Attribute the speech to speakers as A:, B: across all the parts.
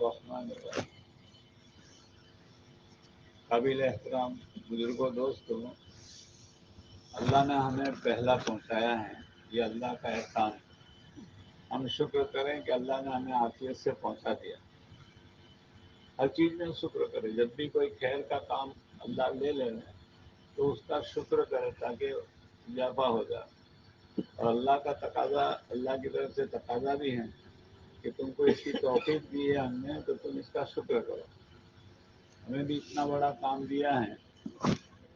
A: الرحمن الرحیم۔ قابل احترام بزرگوں، دوستوں، اللہ نے ہمیں پہلا پہنچایا ہے، یہ اللہ کا احسان ہے۔ ہم شکر کریں کہ اللہ نے ہمیں عافیت سے پہنچا دیا۔ ہر چیز میں شکر کرے، جب بھی کوئی خیر کا کام اللہ لے لیں تو اس کا شکر کرے تاکہ اضافہ ہو جائے۔ اور اللہ کا تقاضا، اللہ کی طرف سے تقاضا بھی ہے کہ تم کو اس کی توفیق دی ہے ہم نے، تو تم اس کا شکر کرو۔ ہمیں بھی اتنا بڑا کام دیا ہے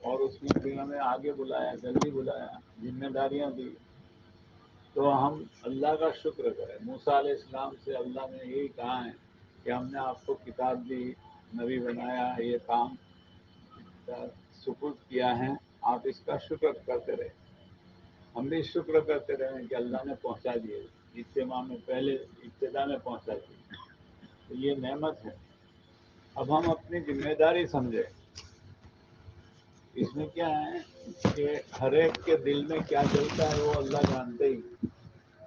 A: اور اس میں بھی ہمیں آگے بلایا، جلدی بلایا، ذمہ داریاں دی، تو ہم اللہ کا شکر کریں۔ موسیٰ علیہ السلام سے اللہ نے یہی کہا ہے کہ ہم نے آپ کو کتاب دی، نبی بنایا، یہ کام سپرد کیا ہے، آپ اس کا شکر کرتے رہے۔ ہم بھی شکر کرتے رہے کہ اللہ نے پہنچا دیے، اجتماع میں پہلے ابتدا میں پہنچا دیے، تو یہ نعمت ہے۔ اب ہم اپنی ذمہ داری سمجھیں۔ اس میں کیا ہے کہ ہر ایک کے دل میں کیا چلتا ہے وہ اللہ جانتے ہی،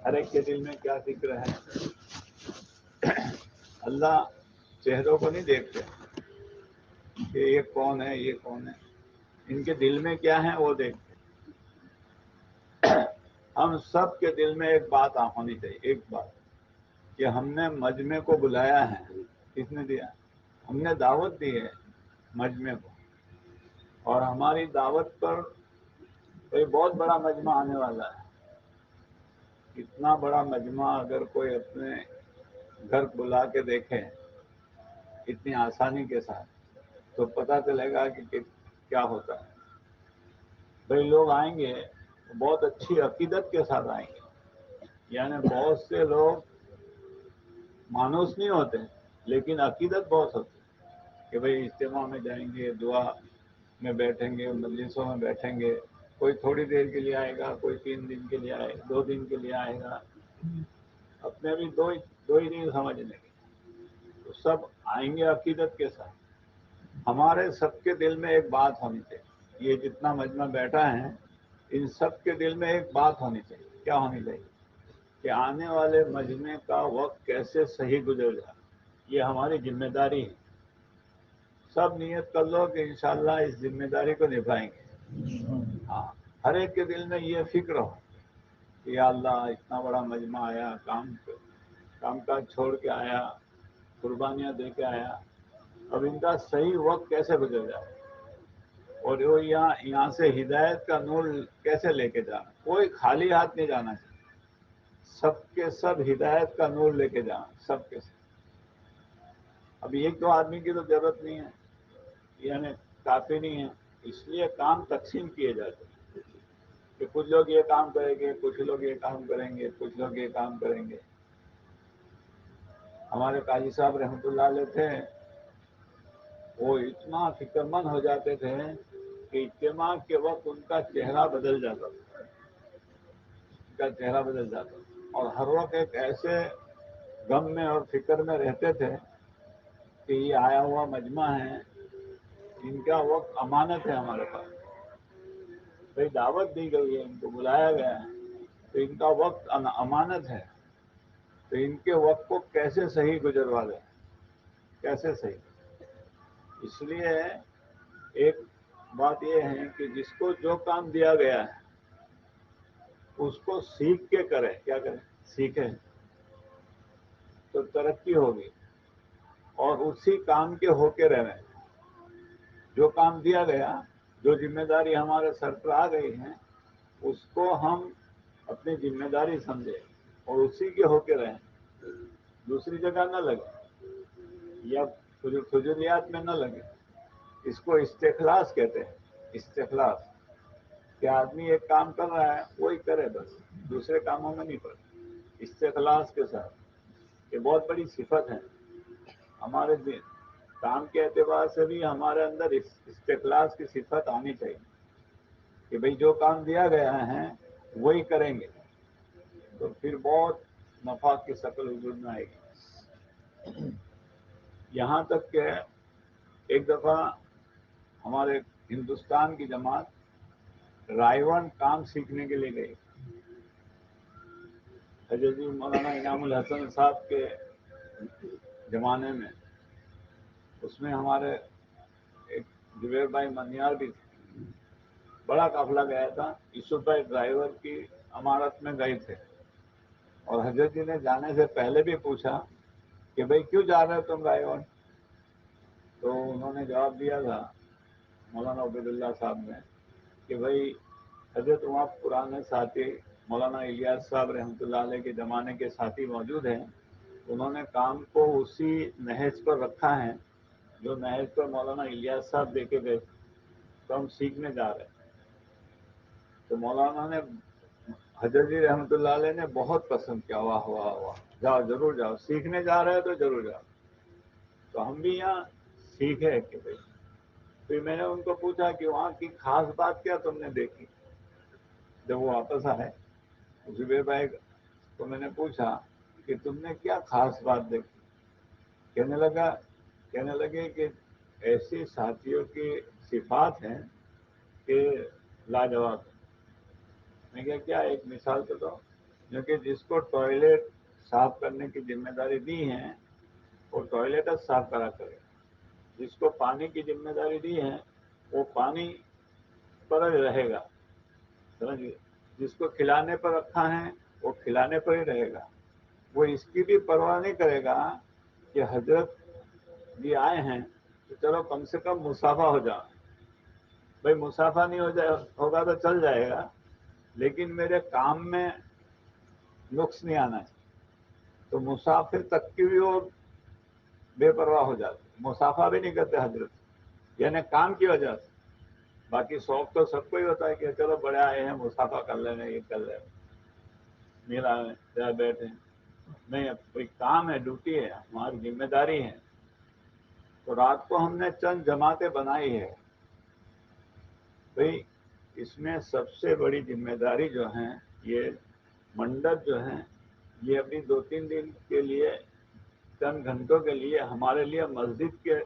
A: ہر ایک کے دل میں کیا فکر ہے۔ اللہ چہروں کو نہیں دیکھتے کہ یہ کون ہے، یہ کون ہے، ان کے دل میں کیا ہے وہ دیکھتے۔ ہم سب کے دل میں ایک بات ہونی چاہیے، ایک بات کہ ہم نے مجمع کو بلایا ہے۔ کس نے دیا؟ ہم نے دعوت دی ہے مجمع کو، اور ہماری دعوت پر کوئی بہت بڑا مجمع آنے والا ہے۔ اتنا بڑا مجمع اگر کوئی اپنے گھر بلا کے دیکھے اتنی آسانی کے ساتھ تو پتہ چلے گا کہ کیا ہوتا ہے۔ بھئی لوگ آئیں گے بہت اچھی عقیدت کے ساتھ آئیں گے، یعنی بہت سے لوگ مانوس نہیں ہوتے لیکن عقیدت بہت ہوتی ہے کہ بھئی اجتماع میں جائیں گے، دعا میں بیٹھیں گے، مجلسوں میں بیٹھیں گے، کوئی تھوڑی دیر کے لیے آئے گا، کوئی 3 دن کے لیے آئے گا، 2 دن کے لیے آئے گا، اپنے بھی دو ہی دن سمجھ لیں گے، تو سب آئیں گے عقیدت کے ساتھ۔ ہمارے سب کے دل میں ایک بات ہونی چاہیے، یہ جتنا مجمع بیٹھا ہے ان سب کے دل میں ایک بات ہونی چاہیے۔ کیا ہونی چاہیے؟ کہ آنے والے مجمع کا وقت کیسے صحیح گزر جائے، یہ ہماری ذمہ داری ہے۔ سب نیت کر لو کہ انشاءاللہ اس ذمہ داری کو نبھائیں گے۔ ہاں، ہر ایک کے دل میں یہ فکر ہو کہ یا اللہ اتنا بڑا مجمع آیا، کام کاج چھوڑ کے آیا، قربانیاں دے کے آیا، اب ان کا صحیح وقت کیسے گزر جائے، اور وہ یہاں سے ہدایت کا نور کیسے لے کے جانا۔ کوئی خالی ہاتھ نہیں جانا چاہیے، سب کے سب ہدایت کا نور لے کے جانا، سب کے سب۔ اب 1-2 آدمی کی تو ضرورت نہیں ہے، یعنی کافی نہیں ہے، اس لیے کام تقسیم کیے جاتے ہیں کہ کچھ لوگ یہ کام کریں گے، کچھ لوگ یہ کام کریں گے، کچھ لوگ یہ کام کریں گے۔ ہمارے قاضی صاحب رحمۃ اللہ علیہ تھے، وہ اتنا فکر مند ہو جاتے تھے کہ اجتماع کے وقت ان کا چہرہ بدل جاتا تھا، اور ہر وقت ایک ایسے غم میں اور فکر میں رہتے تھے کہ یہ آیا ہوا مجمع ہے، ان کا وقت امانت ہے ہمارے پاس، بھئی دعوت دی گئی ہے، ان کو بلایا گیا ہے، تو ان کا وقت امانت ہے، تو ان کے وقت کو کیسے صحیح گزروا دیں، کیسے صحیح۔ اس لیے ایک بات یہ ہے کہ جس کو جو کام دیا گیا ہے اس کو سیکھ کے کریں۔ کیا کریں؟ سیکھیں تو ترقی ہوگی، اور اسی کام کے ہو کے رہیں۔ جو کام دیا گیا، جو ذمہ داری ہمارے سر پر آ گئی ہے، اس کو ہم اپنی ذمہ داری سمجھیں اور اسی کے ہو کے رہیں، دوسری جگہ نہ لگے یا فضولیات میں نہ لگے۔ اس کو استخلاص کہتے ہیں، استخلاص، کہ آدمی ایک کام کر رہا ہے وہی کرے، بس دوسرے کاموں میں نہیں پڑے، استخلاص کے ساتھ۔ یہ بہت بڑی صفت ہے ہمارے دین کام کے اعتبار سے بھی، ہمارے اندر استخلاص کی صفت آنی چاہیے کہ بھئی جو کام دیا گیا ہے وہی کریں گے، تو پھر بہت نفع کی شکل وجود میں آئے گی۔ یہاں تک کہ ایک دفعہ ہمارے ہندوستان کی جماعت رائیون کام سیکھنے کے لیے گئی، حضرت مولانا انعام الحسن صاحب کے زمانے میں، اس میں ہمارے ایک زبیر بھائی منیار بھی تھے، بڑا قافلہ گیا تھا، یوسف بھائی ڈرائیور کی عمارت میں گئے تھے، اور حضرت جی نے جانے سے پہلے بھی پوچھا کہ بھائی کیوں جا رہے ہو تم ڈرائیور؟ تو انہوں نے جواب دیا تھا مولانا عبید اللہ صاحب نے کہ بھائی حضرت وہاں پرانے ساتھی مولانا الیاس صاحب رحمۃ اللہ علیہ کے زمانے کے ساتھی موجود ہیں، انہوں نے کام کو اسی نہج پر رکھا ہے جو نہج پر مولانا الیاس صاحب دے کے گئے، تو ہم سیکھنے جا رہے ہیں۔ تو مولانا نے حضرت جی رحمۃ اللہ علیہ نے بہت پسند کیا، واہ واہ واہ، جاؤ ضرور جاؤ، سیکھنے جا رہے ہو تو ضرور جاؤ۔ تو ہم بھی یہاں سیکھے کہ بھائی، پھر میں نے ان کو پوچھا کہ وہاں کی خاص بات کیا تم نے دیکھی؟ جب وہ واپس آئے زبیر بھائی تو میں نے پوچھا کہ تم نے کیا خاص بات دیکھی؟ کہنے لگے کہ ایسی ساتھیوں کی صفات ہیں کہ لاجواب ہے۔ میں کیا ایک مثال تو دو، کیونکہ جس کو ٹوائلٹ صاف کرنے کی ذمہ داری دی ہے وہ ٹوائلٹ صاف کرا کرے، جس کو پانی کی ذمہ داری دی ہے وہ پانی پر ہی رہے گا، سمجھیے، جس کو کھلانے پر رکھا ہے وہ کھلانے پر ہی رہے گا، وہ اس کی بھی پرواہ نہیں کرے گا کہ حضرت جی آئے ہیں تو چلو کم سے کم مسافہ ہو جائے۔ بھائی مسافہ نہیں ہوگا تو چل جائے گا، لیکن میرے کام میں نقص نہیں آنا چاہیے۔ تو مسافر تک کی بھی وہ بے پرواہ ہو جاتے، مسافہ بھی نہیں کرتے حضرت، یعنی کام کی وجہ سے۔ باقی شوق تو سب کو ہی ہوتا ہے کہ چلو بڑے آئے ہیں مسافہ کر لینے، یہ کر لیں، میرا جا بیٹھے، نہیں، کوئی کام ہے، ڈیوٹی ہے، ہماری ذمہ داری ہے۔ تو رات کو ہم نے چند جماعتیں بنائی ہے، بھائی اس میں سب سے بڑی ذمہ داری جو ہے یہ منڈپ جو ہے یہ ابھی 2-3 دن کے لیے، چند گھنٹوں کے لیے ہمارے لیے مسجد کے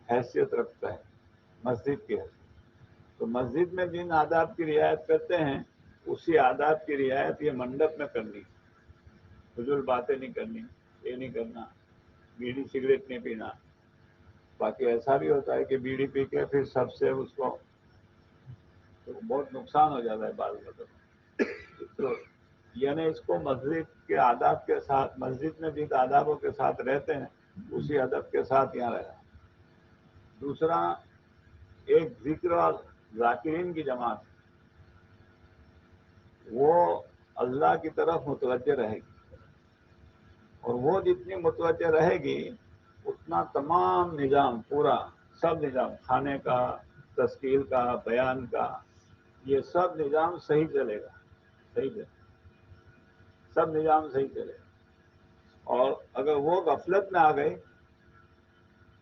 A: حیثیت رکھتا ہے، مسجد کی حیثیت۔ تو مسجد میں جن آداب کی رعایت کرتے ہیں اسی آداب کی رعایت یہ منڈپ میں کرنی، فضول باتیں نہیں کرنی، یہ نہیں کرنا، بیڑی سگریٹ نہیں پینا۔ باقی ایسا بھی ہوتا ہے کہ بیڑی پی کے پھر سب سے اس کو تو بہت نقصان ہو جاتا ہے بعض وقت۔ تو یعنی اس کو مسجد کے آداب کے ساتھ، مسجد میں جن آدابوں کے ساتھ رہتے ہیں اسی ادب کے ساتھ یہاں رہنا۔ دوسرا، ایک ذکر اور ذاکرین کی جماعت، وہ اللہ کی طرف متوجہ رہے گی، اور وہ جتنی متوجہ رہے گی اتنا تمام نظام، پورا سب نظام، کھانے کا، تشکیل کا، بیان کا، یہ سب نظام صحیح چلے گا، صحیح چلے گا، سب نظام صحیح چلے گا۔ اور اگر وہ غفلت میں آ گئے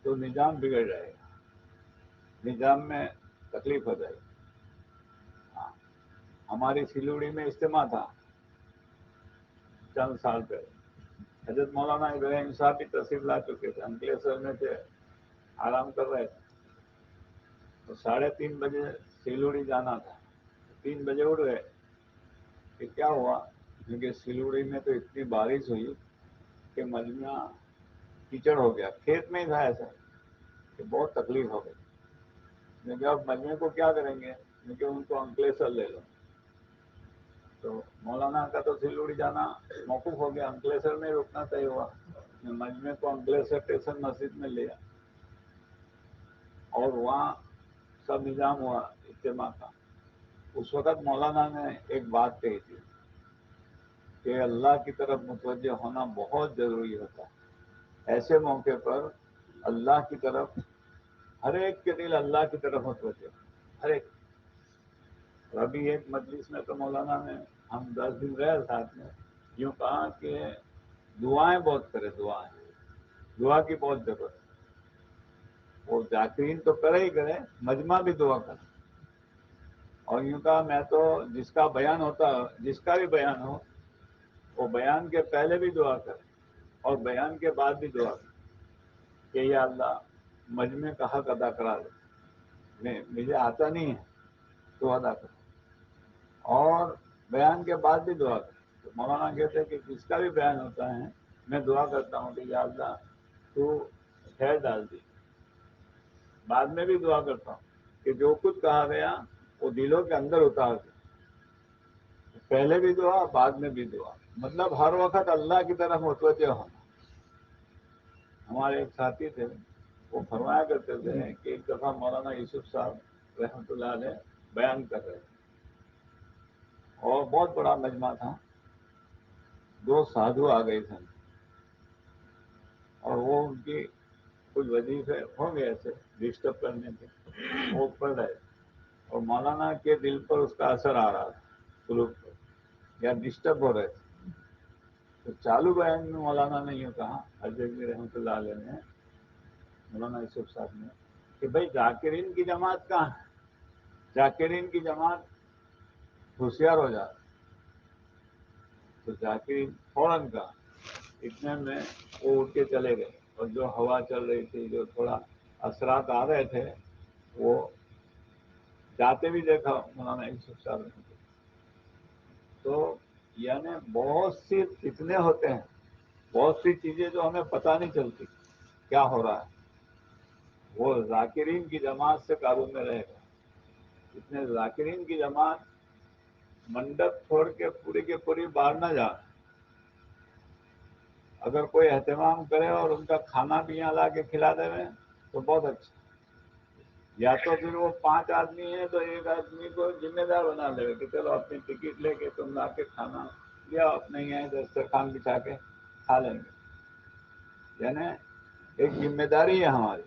A: تو نظام بگڑ جائے گا، نظام میں تکلیف ہو جائے گی۔ ہاں، ہماری سیلوڑی میں اجتماع تھا چند سال پہلے، حضرت مولانا ابراہیم صاحب بھی تشریف لا چکے تھے، انکلیشور میں تھے، آرام کر رہے تھے، تو 3:30 بجے سیلوڑی جانا تھا، 3 بجے اٹھ گئے کہ کیا ہوا، کیونکہ سیلوڑی میں تو اتنی بارش ہوئی کہ مجمع کیچڑ ہو گیا، کھیت میں ہی تھا ایسا کہ بہت تکلیف ہو گئی۔ لیکن اب مجمع کو کیا کریں گے، کیونکہ ان کو انکلیشور لے لو، تو مولانا کا تو سیلوڑی جانا موقوف ہو گیا، انکلیشور میں رکنا طے ہوا، مجمع کو انکلیشور اسٹیشن مسجد میں لیا، اور وہاں سب نظام ہوا اجتماع کا۔ اس وقت مولانا نے ایک بات کہی تھی کہ اللہ کی طرف متوجہ ہونا بہت ضروری ہوتا ہے، ایسے موقع پر اللہ کی طرف، ہر ایک کے دل اللہ کی طرف متوجہ، ہر ایک۔ ابھی ایک مجلس میں تو مولانا نے، ہم 10 دن رہے ساتھ میں، یوں کہا کہ دعائیں بہت کرے، دعا کی بہت ضرورت ہے۔ وہ ذاکرین تو کرے ہی کرے، مجمع بھی دعا کرے، اور یوں کہا میں تو جس کا بیان ہوتا، جس کا بھی بیان ہو، وہ بیان کے پہلے بھی دعا کرے اور بیان کے بعد بھی دعا کرے کہ یا اللہ مجمع کا حق ادا کرا دے، مجھے آتا نہیں ہے تو ادا کرو، اور بیان کے بعد بھی دعا کرے۔ تو مولانا کہتے ہیں کہ جس کا بھی بیان ہوتا ہے میں دعا کرتا ہوں کہ یا اللہ تو خیر ڈال دی. بعد میں بھی دعا کرتا ہوں کہ جو کچھ کہا گیا وہ دلوں کے اندر اتار دے. پہلے بھی دعا بعد میں بھی دعا, مطلب ہر وقت اللہ کی طرف متوجہ ہونا. ہمارے ایک ساتھی تھے, وہ فرمایا کرتے تھے کہ ایک دفعہ مولانا یوسف صاحب رحمۃ اللہ علیہ بیان کر رہے تھے, اور بہت بڑا مجمع تھا. 2 سادھو آ گئے تھے, اور وہ ان کی کچھ وظیفے ہوں گے ایسے ڈسٹرب کرنے کے, وہ پڑھ رہے تھے, اور مولانا کے دل پر اس کا اثر آ رہا تھا, سلوک پر, یا ڈسٹرب ہو رہے تھے. تو چالو بیان میں مولانا نے یوں کہا, حضرت رحمۃ اللہ علیہ نے, مولانا یوسف صاحب نے, کہ بھائی ذاکرین کی جماعت کہاں ہے؟ ذاکرین کی جماعت ہوشیار ہو جاتا. تو ذاکرین فوراً کا اتنے میں وہ اٹھ کے چلے گئے, اور جو ہوا چل رہی تھی, جو تھوڑا اثرات آ رہے تھے, وہ جاتے بھی دیکھا مولانا یوسف صاحب نے. تو یعنی بہت سی فتنے ہوتے ہیں, بہت سی چیزیں جو ہمیں پتہ نہیں چلتی کیا ہو رہا ہے, وہ ذاکرین کی جماعت سے قابو میں رہے گا. اتنے ذاکرین کی جماعت منڈپ چھوڑ کے پوری کے پوری باہر نہ جا. اگر کوئی اہتمام کرے اور ان کا کھانا بھی یہاں لا کے کھلا دے تو بہت اچھا. یا تو پھر وہ 5 آدمی ہیں تو ایک آدمی کو ذمہ دار بنا لے کہ چلو اپنی ٹکٹ لے کے تم لا کے کھانا یا اپنے یہاں دسترخوان بچھا کے کھا لیں گے. یعنی ایک ذمہ داری ہے ہماری.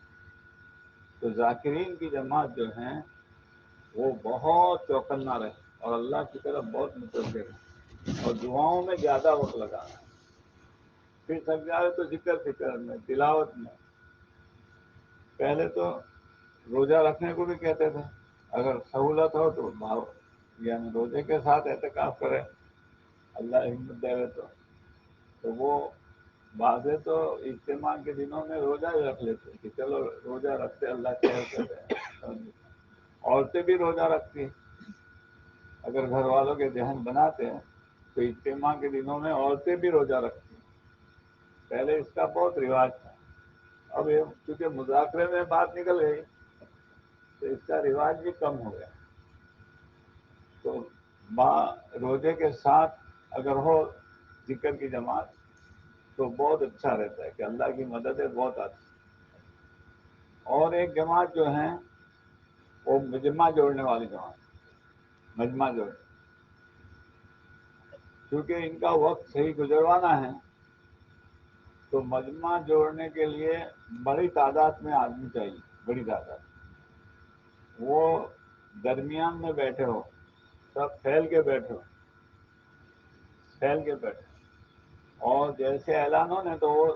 A: تو ذاکرین کی جماعت جو ہیں وہ بہت چوکنا رہے, اور اللہ کی طرف بہت متوجہ رہے, اور دعاؤں میں زیادہ وقت لگانا. پھر تھک جائے تو ذکر میں, تلاوت میں. پہلے تو روزہ رکھنے کو بھی کہتے تھے, اگر سہولت ہو تو بھاؤ, یعنی روزے کے ساتھ اعتکاف کرے, اللہ ہمت دے تو وہ بعضے تو اجتماع کے دنوں میں روزہ ہی رکھ لیتے کہ چلو روزہ رکھتے اللہ خیر کر رہے ہیں. عورتیں بھی روزہ رکھتی ہیں, اگر گھر والوں کے ذہن بناتے ہیں تو اجتماع کے دنوں میں عورتیں بھی روزہ رکھتی ہیں. پہلے اس کا بہت رواج تھا, اب چونکہ مذاکرے میں بات نکل گئی تو اس کا رواج بھی کم ہو گیا. تو روزے کے ساتھ اگر ہو ذکر کی جماعت تو بہت اچھا رہتا ہے کہ اللہ کی مدد ہے بہت آتی. اور ایک جماعت جو ہے وہ مجمع جوڑنے والی جماعت, مجمع جوڑ, کیونکہ ان کا وقت صحیح گزروانا ہے تو مجمع جوڑنے کے لیے بڑی تعداد میں آدمی چاہیے, بڑی تعداد. وہ درمیان میں بیٹھے ہو, سب پھیل کے بیٹھے ہو, پھیل کے بیٹھے, اور جیسے اعلان ہو نا تو وہ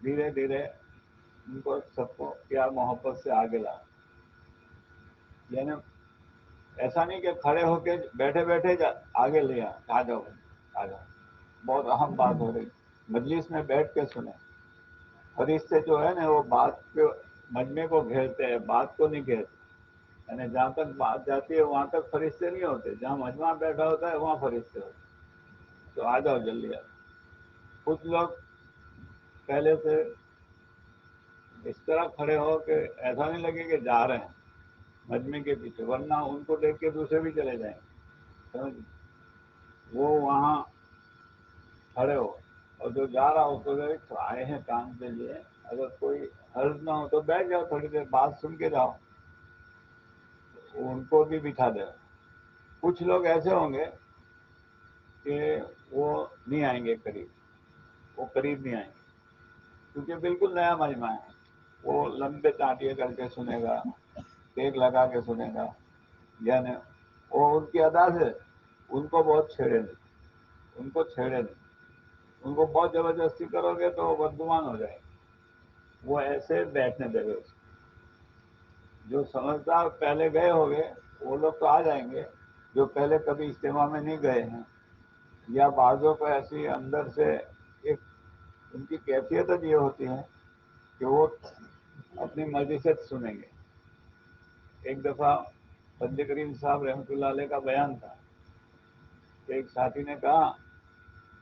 A: دھیرے دھیرے ان کو سب کو پیار محبت سے آگے لا. یعنی ایسا نہیں کہ کھڑے ہو کے بیٹھے بیٹھے آگے لے آ جاؤ آ جاؤ. بہت اہم بات ہو رہی, مجلس میں بیٹھ کے سنیں. فرشتے جو ہے نا وہ بات کے مجمع کو گھیرتے ہیں, بات کو نہیں گھیرتے. یعنی جہاں تک بات جاتی ہے وہاں تک فرشتے نہیں ہوتے, جہاں مجمع بیٹھا ہوتا ہے وہاں فرشتے ہوتے. تو آ جاؤ جلدی آ. کچھ لوگ پہلے سے اس طرح کھڑے ہو کہ ایسا نہیں لگے کہ جا رہے ہیں مجمع کے پیچھے, ورنہ ان کو دیکھ کے دوسرے بھی چلے جائیں گے. سمجھ, وہ وہاں کھڑے ہو, اور جو جا رہا ہو تو آئے ہیں کام کے لیے, اگر کوئی حرض نہ ہو تو بیٹھ جاؤ, تھوڑی دیر بات سن کے جاؤ, ان کو بھی بٹھا دے. کچھ لوگ ایسے ہوں گے کہ وہ نہیں آئیں گے قریب, وہ قریب نہیں آئیں گے کیونکہ بالکل نیا مجمع ہے. وہ لمبے ٹانٹیے کر کے سنے گا, ٹیک لگا کے سنے گا, یعنی وہ ان کی ادا سے ان کو بہت چھیڑے نہیں, ان کو چھیڑے نہیں. ان کو بہت زبردستی کرو گے تو وہ بدگمان ہو جائے گے. وہ ایسے بیٹھنے دے گے. جو سمجھدار پہلے گئے ہو گے وہ لوگ تو آ جائیں گے, جو پہلے کبھی اجتماع میں نہیں گئے ہیں, یا بعضوں کو ایسی اندر سے ایک ان کی کیفیت یہ ہوتی ہے کہ وہ اپنی مرضی سے سنیں گے. ایک دفعہ بندے کریم صاحب رحمۃ اللہ علیہ کا بیان تھا کہ ایک ساتھی نے کہا,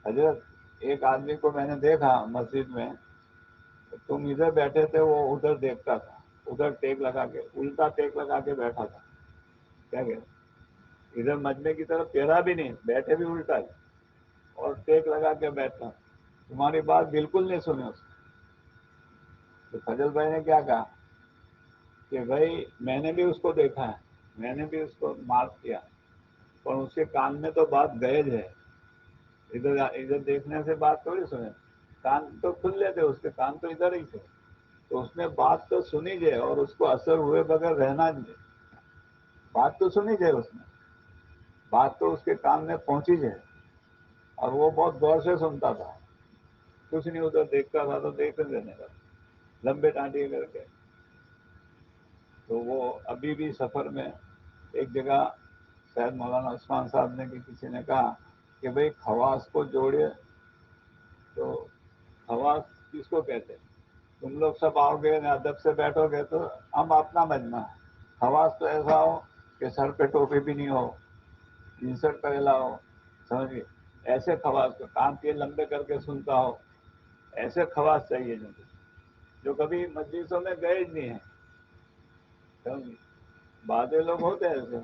A: حضرت ایک آدمی کو میں نے دیکھا مسجد میں، تم ادھر بیٹھے تھے وہ ادھر دیکھتا تھا، ادھر ٹیک لگا کے الٹا ٹیک لگا کے بیٹھا تھا. کیا کہ ادھر مجمے کی طرف پھیرا بھی نہیں، بیٹھے بھی الٹا ہے اور ٹیک لگا کے بیٹھا. تمہاری بات بالکل نہیں سنی اس نے. تو فضل بھائی نے کیا کہا کہ بھائی میں نے بھی اس کو دیکھا ہے، میں نے بھی اس کو مارک کیا، اور اس کے کان میں تو بات گئے ہے، ادھر ادھر دیکھنے سے بات تھوڑی سنے. کان تو کھل لیتے، اس کے کان تو ادھر ہی تھے. تو اس نے بات تو سنی جائے اور اس کو اثر ہوئے بغیر رہنا جائے. بات تو سنی جائے، اس نے بات تو اس کے کان میں پہنچی جائے، اور وہ بہت غور سے سنتا تھا. کچھ نہیں ادھر دیکھتا تھا تو دیکھ دینے کا لمبے ٹانٹے کر کے. تو وہ ابھی بھی سفر میں ایک جگہ شاید مولانا عثمان صاحب نے کہ کسی نے کہا کہ بھئی خواص کو جوڑے، تو خواص کس کو کہتے ہیں؟ تم لوگ سب آؤ گے ادب سے بیٹھو گے تو ہم اپنا مجمع ہے. خواص تو ایسا ہو کہ سر پہ ٹوپی بھی نہیں ہو، انسرٹ پہلا ہو، سمجھیے ایسے خواص کو کان کے لمبے کر کے سنتا ہو، ایسے خواص چاہیے جو کبھی مجلسوں میں گئے ہی نہیں ہیں. بعض لوگ ہوتے ہیں ایسے،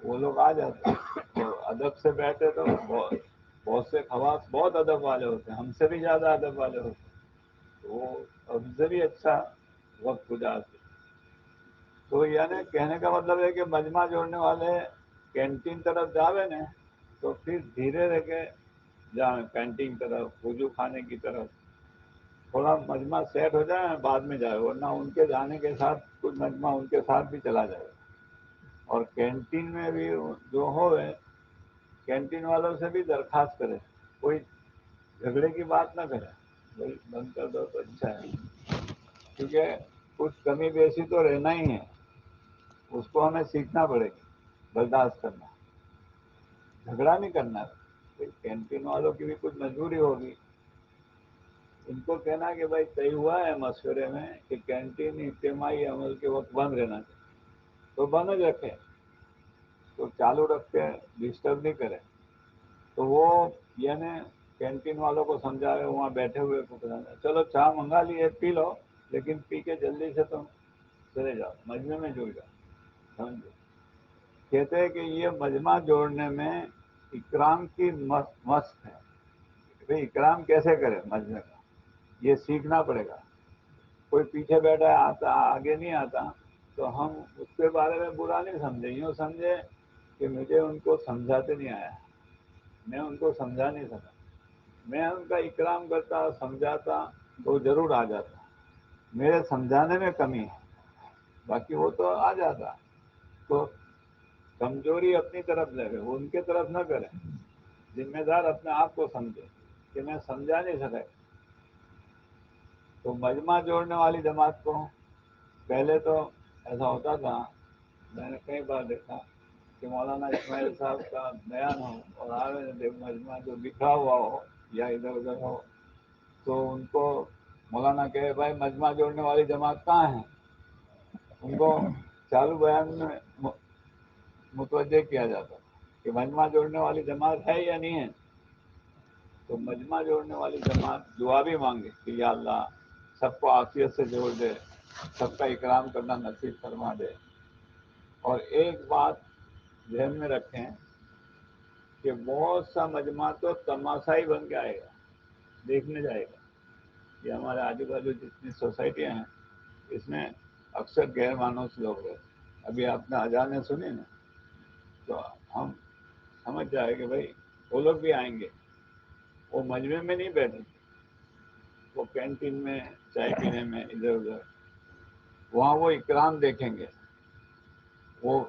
A: وہ لوگ آ جاتے ہیں اور ادب سے بیٹھے تو بہت سے خواص بہت ادب والے ہوتے ہیں، ہم سے بھی زیادہ ادب والے ہوتے ہیں، تو وہ ہم سے بھی اچھا وقت گزارتے. تو یعنی کہنے کا مطلب ہے کہ مجمع جوڑنے والے کینٹین طرف جاوے نا تو پھر دھیرے رہ کے جائیں کینٹین طرف، وضو خانے کی طرف. تھوڑا مجمع سیٹ ہو جائے بعد میں جائے، ورنہ ان کے جانے کے ساتھ کچھ مجمع ان کے ساتھ بھی چلا جائے. اور کینٹین میں بھی جو ہوئے کینٹین والوں سے بھی درخواست کرے، کوئی جھگڑے کی بات نہ کرے، بھائی بند کر دو تو اچھا ہے. کیونکہ کچھ کمی بیشی تو رہنا ہی ہے، اس کو ہمیں سیکھنا پڑے گی، برداشت کرنا، جھگڑا نہیں کرنا. کینٹین والوں کی بھی کچھ مجبوری ہوگی، ان کو کہنا کہ بھائی طے ہوا ہے مشورے میں کہ کینٹین اجتماعی عمل کے وقت بند رہنا چاہیے، تو بند رکھے، تو چالو رکھتے ڈسٹرب نہیں کرے. تو وہ یعنی کینٹین والوں کو سمجھا رہے وہاں بیٹھے ہوئے کو چلو چائے منگا لیے پی لو، لیکن پی کے جلدی سے تم چلے جاؤ، مجمع میں جڑ جاؤ. سمجھے کہتے ہیں کہ یہ مجمع جوڑنے میں اکرام کی مشق ہے. بھائی اکرام کیسے کرے مجمع کا، یہ سیکھنا پڑے گا. کوئی پیچھے بیٹھا ہے آتا آگے نہیں آتا تو ہم اس کے بارے میں برا نہیں سمجھیں، یوں سمجھے کہ مجھے ان کو سمجھاتے نہیں آیا، میں ان کو سمجھا نہیں سکا. میں ان کا اکرام کرتا سمجھاتا تو ضرور آ جاتا. میرے سمجھانے میں کمی ہے، باقی وہ تو آ جاتا. تو کمزوری اپنی طرف لے وہ ان کی طرف نہ کریں. ذمہ دار اپنے آپ کو سمجھے کہ میں سمجھا نہیں سکا. تو مجمع جوڑنے والی جماعت کو پہلے تو ایسا ہوتا تھا، میں نے کئی بار دیکھا کہ مولانا اسماعیل صاحب کا بیان ہو اور آگے مجمع جو بکھرا ہوا ہو یا ادھر ادھر ہو تو ان کو مولانا کہے بھائی مجمع جوڑنے والی جماعت کہاں ہے. ان کو چالو بیان میں متوجہ کیا جاتا کہ مجمع جوڑنے والی جماعت ہے یا نہیں ہے. تو مجمع جوڑنے والی جماعت دعا بھی مانگے کہ یا اللہ سب کو عافیت سے جوڑ دے، سب کا اکرام کرنا نصیب فرما دے. اور ایک بات ذہن میں رکھیں کہ بہت سا مجمع تو تماشا ہی بن کے آئے گا، دیکھنے جائے گا. یہ ہمارے آجو بازو جتنی سوسائٹیاں ہیں اس میں اکثر غیر مانوس لوگ رہتے. ابھی آپ نے اذانیں سنی نا تو ہم سمجھ جائے کہ بھائی وہ لوگ بھی آئیں گے. وہ مجمع میں نہیں بیٹھیں گے، وہ کینٹین میں چائے پینے میں ادھر ادھر، وہاں وہ اکرام دیکھیں گے، وہ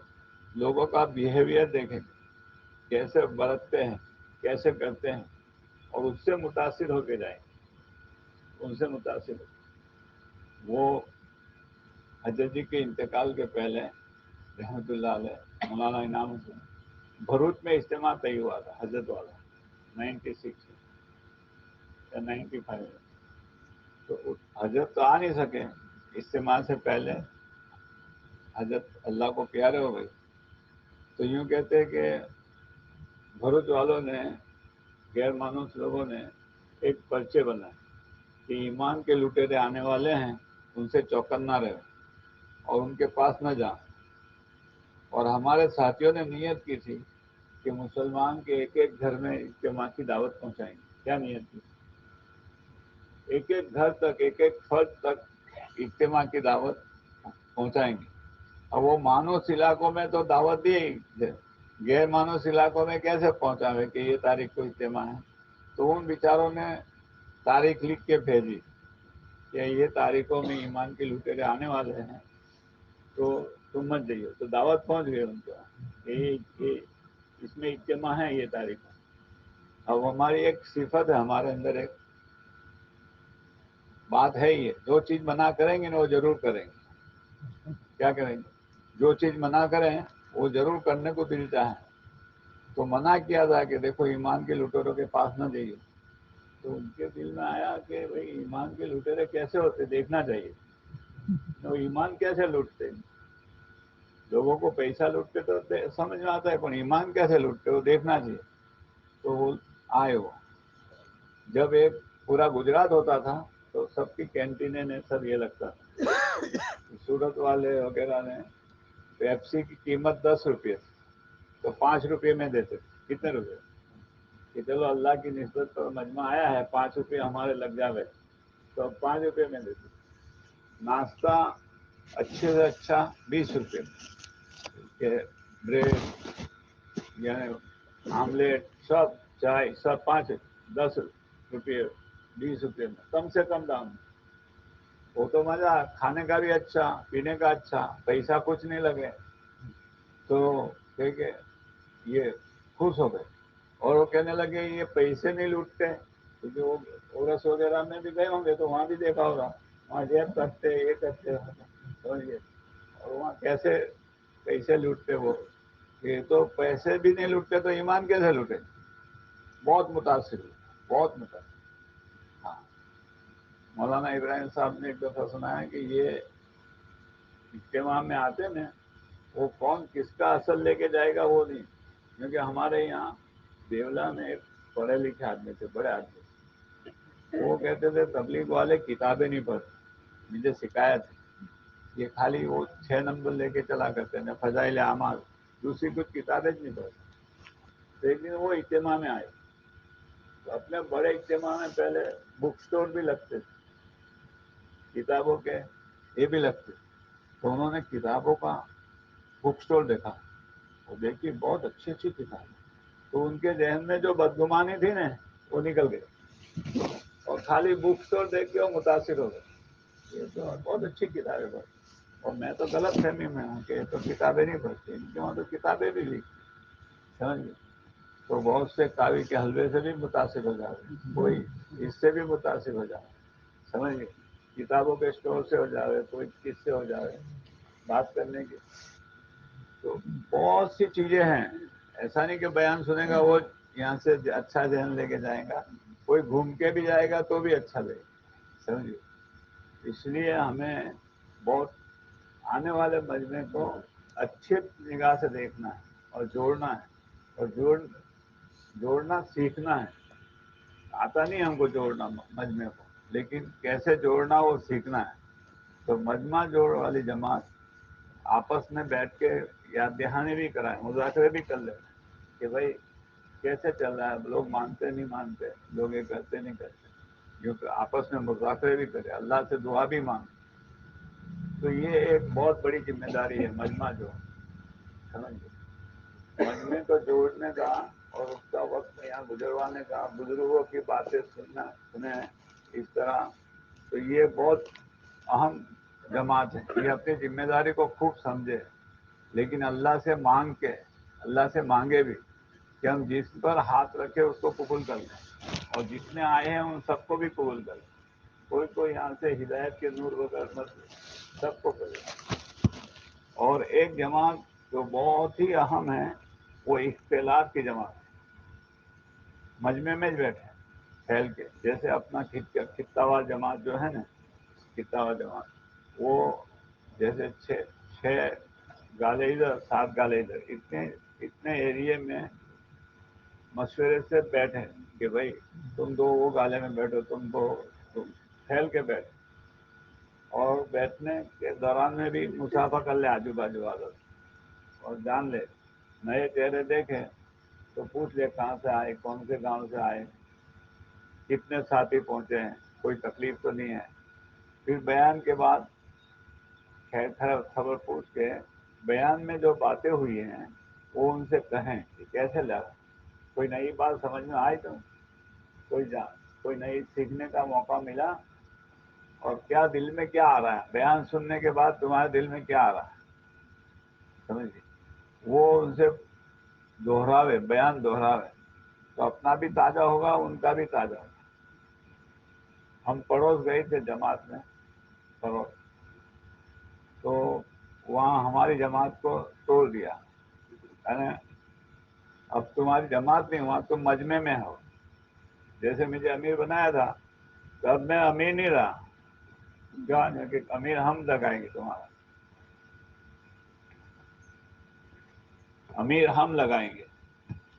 A: لوگوں کا بیہیویئر دیکھیں گے، کیسے برتتے ہیں، کیسے کرتے ہیں، اور اس سے متاثر ہو کے جائیں گے. ان سے متاثر ہو. وہ حضرت جی کے انتقال کے پہلے رحمۃ اللہ علیہ مولانا انعام حسین بھروچ میں اجتماع طے ہوا تھا حضرت والا 96 یا 95 میں. تو حضرت تو آ نہیں سکے، اجتماع سے پہلے حضرت اللہ کو پیارے ہو گئے. تو یوں کہتے کہ بھروچ والوں نے، غیر مانوس لوگوں نے ایک پرچے بنائے کہ ایمان کے لٹیرے آنے والے ہیں، ان سے چوکنا رہے اور ان کے پاس نہ جائیں. اور ہمارے ساتھیوں نے نیت کی تھی کہ مسلمان کے ایک ایک گھر میں اجتماع کی دعوت پہنچائیں گے. کیا نیت کی؟ ایک ایک گھر تک، ایک ایک فرد تک اجتماع کی دعوت پہنچائیں گے. اور وہ مانوس علاقوں میں تو دعوت دی، غیر مانوس علاقوں میں کیسے پہنچاوے کہ یہ تاریخ کو اجتماع ہے؟ تو ان بیچاروں نے تاریخ لکھ کے بھیجی کہ یہ تاریخوں میں ایمان کے لٹیرے آنے والے ہیں، تو تم مت جائیے. تو دعوت پہنچ گئی ان کو کہ اس میں اجتماع ہے یہ تاریخ. اب ہماری ایک صفت ہے، ہمارے اندر ایک بات ہے، یہ جو چیز منع کریں گے نا وہ ضرور کریں گے. کیا کریں گے؟ جو چیز منع کریں وہ ضرور کرنے کو دل چاہے. تو منع کیا تھا کہ دیکھو ایمان کے لٹیروں کے پاس نہ جائیے. تو ان کے دل میں آیا کہ بھئی ایمان کے لٹیرے کیسے ہوتے، دیکھنا چاہیے. تو ایمان کیسے لوٹتے؟ لوگوں کو پیسہ لوٹتے تو سمجھ میں آتا ہے، پر ایمان کیسے لوٹتے وہ دیکھنا چاہیے. تو وہ آئے. وہ جب ایک پورا گجرات ہوتا تھا تو سب کی کینٹینیں نے سب یہ لگتا تھا. سورت والے وغیرہ نے پیپسی کی قیمت 10 روپے تو 5 روپے میں دیتے. کتنے روپے؟ کہ چلو اللہ کی نسبت پر مجمع آیا ہے، 5 روپے ہمارے لگ جاوے تو 5 روپے میں دیتے. ناشتہ اچھے سے اچھا 20 روپے کہ بریڈ یعنی آملیٹ سب چائے سب 10 روپے 20 روپے میں کم سے کم دام میں. وہ تو مزہ، کھانے کا بھی اچھا، پینے کا اچھا، پیسہ کچھ نہیں لگے. تو دیکھے یہ خوش ہو گئے اور وہ کہنے لگے یہ پیسے نہیں لوٹتے، کیونکہ وہ اورس وغیرہ میں بھی گئے ہوں گے تو وہاں بھی دیکھا ہوگا، وہاں جیب کرتے یہ کرتے سمجھے. اور وہاں کیسے پیسے لوٹتے وہ، یہ تو پیسے بھی نہیں لوٹتے تو ایمان کیسے لوٹے؟ بہت متاثر ہوئے، بہت متاثر. ہاں، مولانا ابراہیم صاحب نے ایک دفعہ سنایا کہ یہ اجتماع میں آتے نا، وہ کون کس کا اصل لے کے جائے گا وہ نہیں. کیونکہ ہمارے یہاں دیولا میں ایک پڑھے لکھے آدمی تھے، بڑے آدمی تھے. وہ کہتے تھے تبلیغ والے کتابیں نہیں پڑھتے. مجھے شکایت ہے، یہ خالی وہ 6 نمبر لے کے چلا کرتے ہیں، فضائل اعمال، دوسری کچھ کتابیں نہیں پڑھتے. لیکن وہ اجتماع میں آئے تو اپنے بڑے اجتماع میں پہلے بک سٹور بھی لگتے تھے، کتابوں کے یہ بھی لگتے. تو انہوں نے کتابوں کا بک سٹور دیکھا، وہ دیکھی بہت اچھی اچھی کتابیں. تو ان کے ذہن میں جو بدگمانی تھی نا وہ نکل گئی، اور خالی بک سٹور دیکھ کے وہ متاثر ہو گئے. یہ تو بہت اچھی کتابیں پڑھتی. اور میں تو غلط فہمی میں ہوں کہ تو کتابیں نہیں پڑھتی، ان کے وہاں تو کتابیں بھی لکھتی. سمجھ گئے؟ تو بہت سے کاوی کے حلوے سے بھی متاثر ہو جاوے، کوئی اس سے بھی متاثر ہو جاوے. سمجھ گئے؟ کتابوں کے اسٹور سے ہو جاوے، کوئی کس سے ہو جاوے بات کرنے کی. تو بہت سی چیزیں ہیں، ایسا نہیں کہ بیان سنے گا وہ یہاں سے اچھا ذہن لے کے جائے گا، کوئی گھوم کے بھی جائے گا تو بھی اچھا لگے گا. سمجھے؟ اس لیے ہمیں بہت آنے والے مجمع کو اچھی نگاہ سے دیکھنا ہے اور جوڑنا ہے، اور جوڑنا سیکھنا ہے. آتا نہیں ہم کو جوڑنا مجمع کو، لیکن کیسے جوڑنا وہ سیکھنا ہے. تو مجمع جوڑ والی جماعت آپس میں بیٹھ کے یاد دہانی بھی کرائیں، مذاکرے بھی کر لیں کہ بھائی کیسے چل رہا ہے، لوگ مانتے نہیں مانتے، لوگ یہ کرتے نہیں کرتے. کیونکہ آپس میں مذاکرے بھی کرے، اللہ سے دعا بھی مانگے. تو یہ ایک بہت بڑی ذمہ داری ہے مجمع جو. سمجھے؟ مجمع کو جوڑنے کا اور اس کا وقت یہاں گزروانے کا، بزرگوں کی باتیں سنیں اس طرح. تو یہ بہت اہم جماعت ہے. یہ اپنی ذمہ داری کو خوب سمجھے، لیکن اللہ سے مانگ کے، اللہ سے مانگے بھی کہ ہم جس پر ہاتھ رکھے اس کو قبول کر لیں، اور جتنے آئے ہیں ان سب کو بھی قبول کر لیں. کوئی یہاں سے ہدایت کے نور وغیرہ مت سب کو کرے. اور ایک جماعت جو بہت ہی اہم ہے وہ اختلاف کی جماعت ہے. مجمع میں بیٹھے پھیل کے، جیسے اپنا خطہ وار جماعت جو ہے نا، خطہ وار جماعت وہ جیسے 6 گالے ادھر 7 گالے ادھر، اتنے ایریے میں مشورے سے بیٹھے کہ بھائی تم دو وہ گالے میں بیٹھو، تم پھیل کے بیٹھو، اور بیٹھنے کے دوران میں بھی مسافہ کر لے آجو باجو والوں سے، اور جان لے نئے چہرے دیکھے تو پوچھ لے کہاں سے آئے، کون سے گاؤں سے آئے، کتنے ساتھی پہنچے ہیں، کوئی تکلیف تو نہیں ہے۔ پھر بیان کے بعد خیر خبر پوچھ کے بیان میں جو باتیں ہوئی ہیں وہ ان سے کہیں کہ کیسے لگا، کوئی نئی بات سمجھ میں آئی، تو کوئی نئی سیکھنے کا موقع ملا، اور کیا دل میں کیا آ رہا ہے، بیان سننے کے بعد تمہارے دل میں کیا آ رہا ہے، سمجھیے، وہ ان سے دوہراوے، بیان دوہراوے، تو اپنا بھی تازہ ہوگا، ان کا بھی تازہ ہوگا۔ ہم پڑوس گئے تھے جماعت میں، پڑوس، تو وہاں ہماری جماعت کو توڑ دیا، یعنی اب تمہاری جماعت نہیں، وہاں تم مجمع میں ہو، جیسے مجھے امیر بنایا تھا تو اب میں امیر نہیں رہا، کہ امیر ہم لگائیں گے، تمہارا امیر ہم لگائیں گے،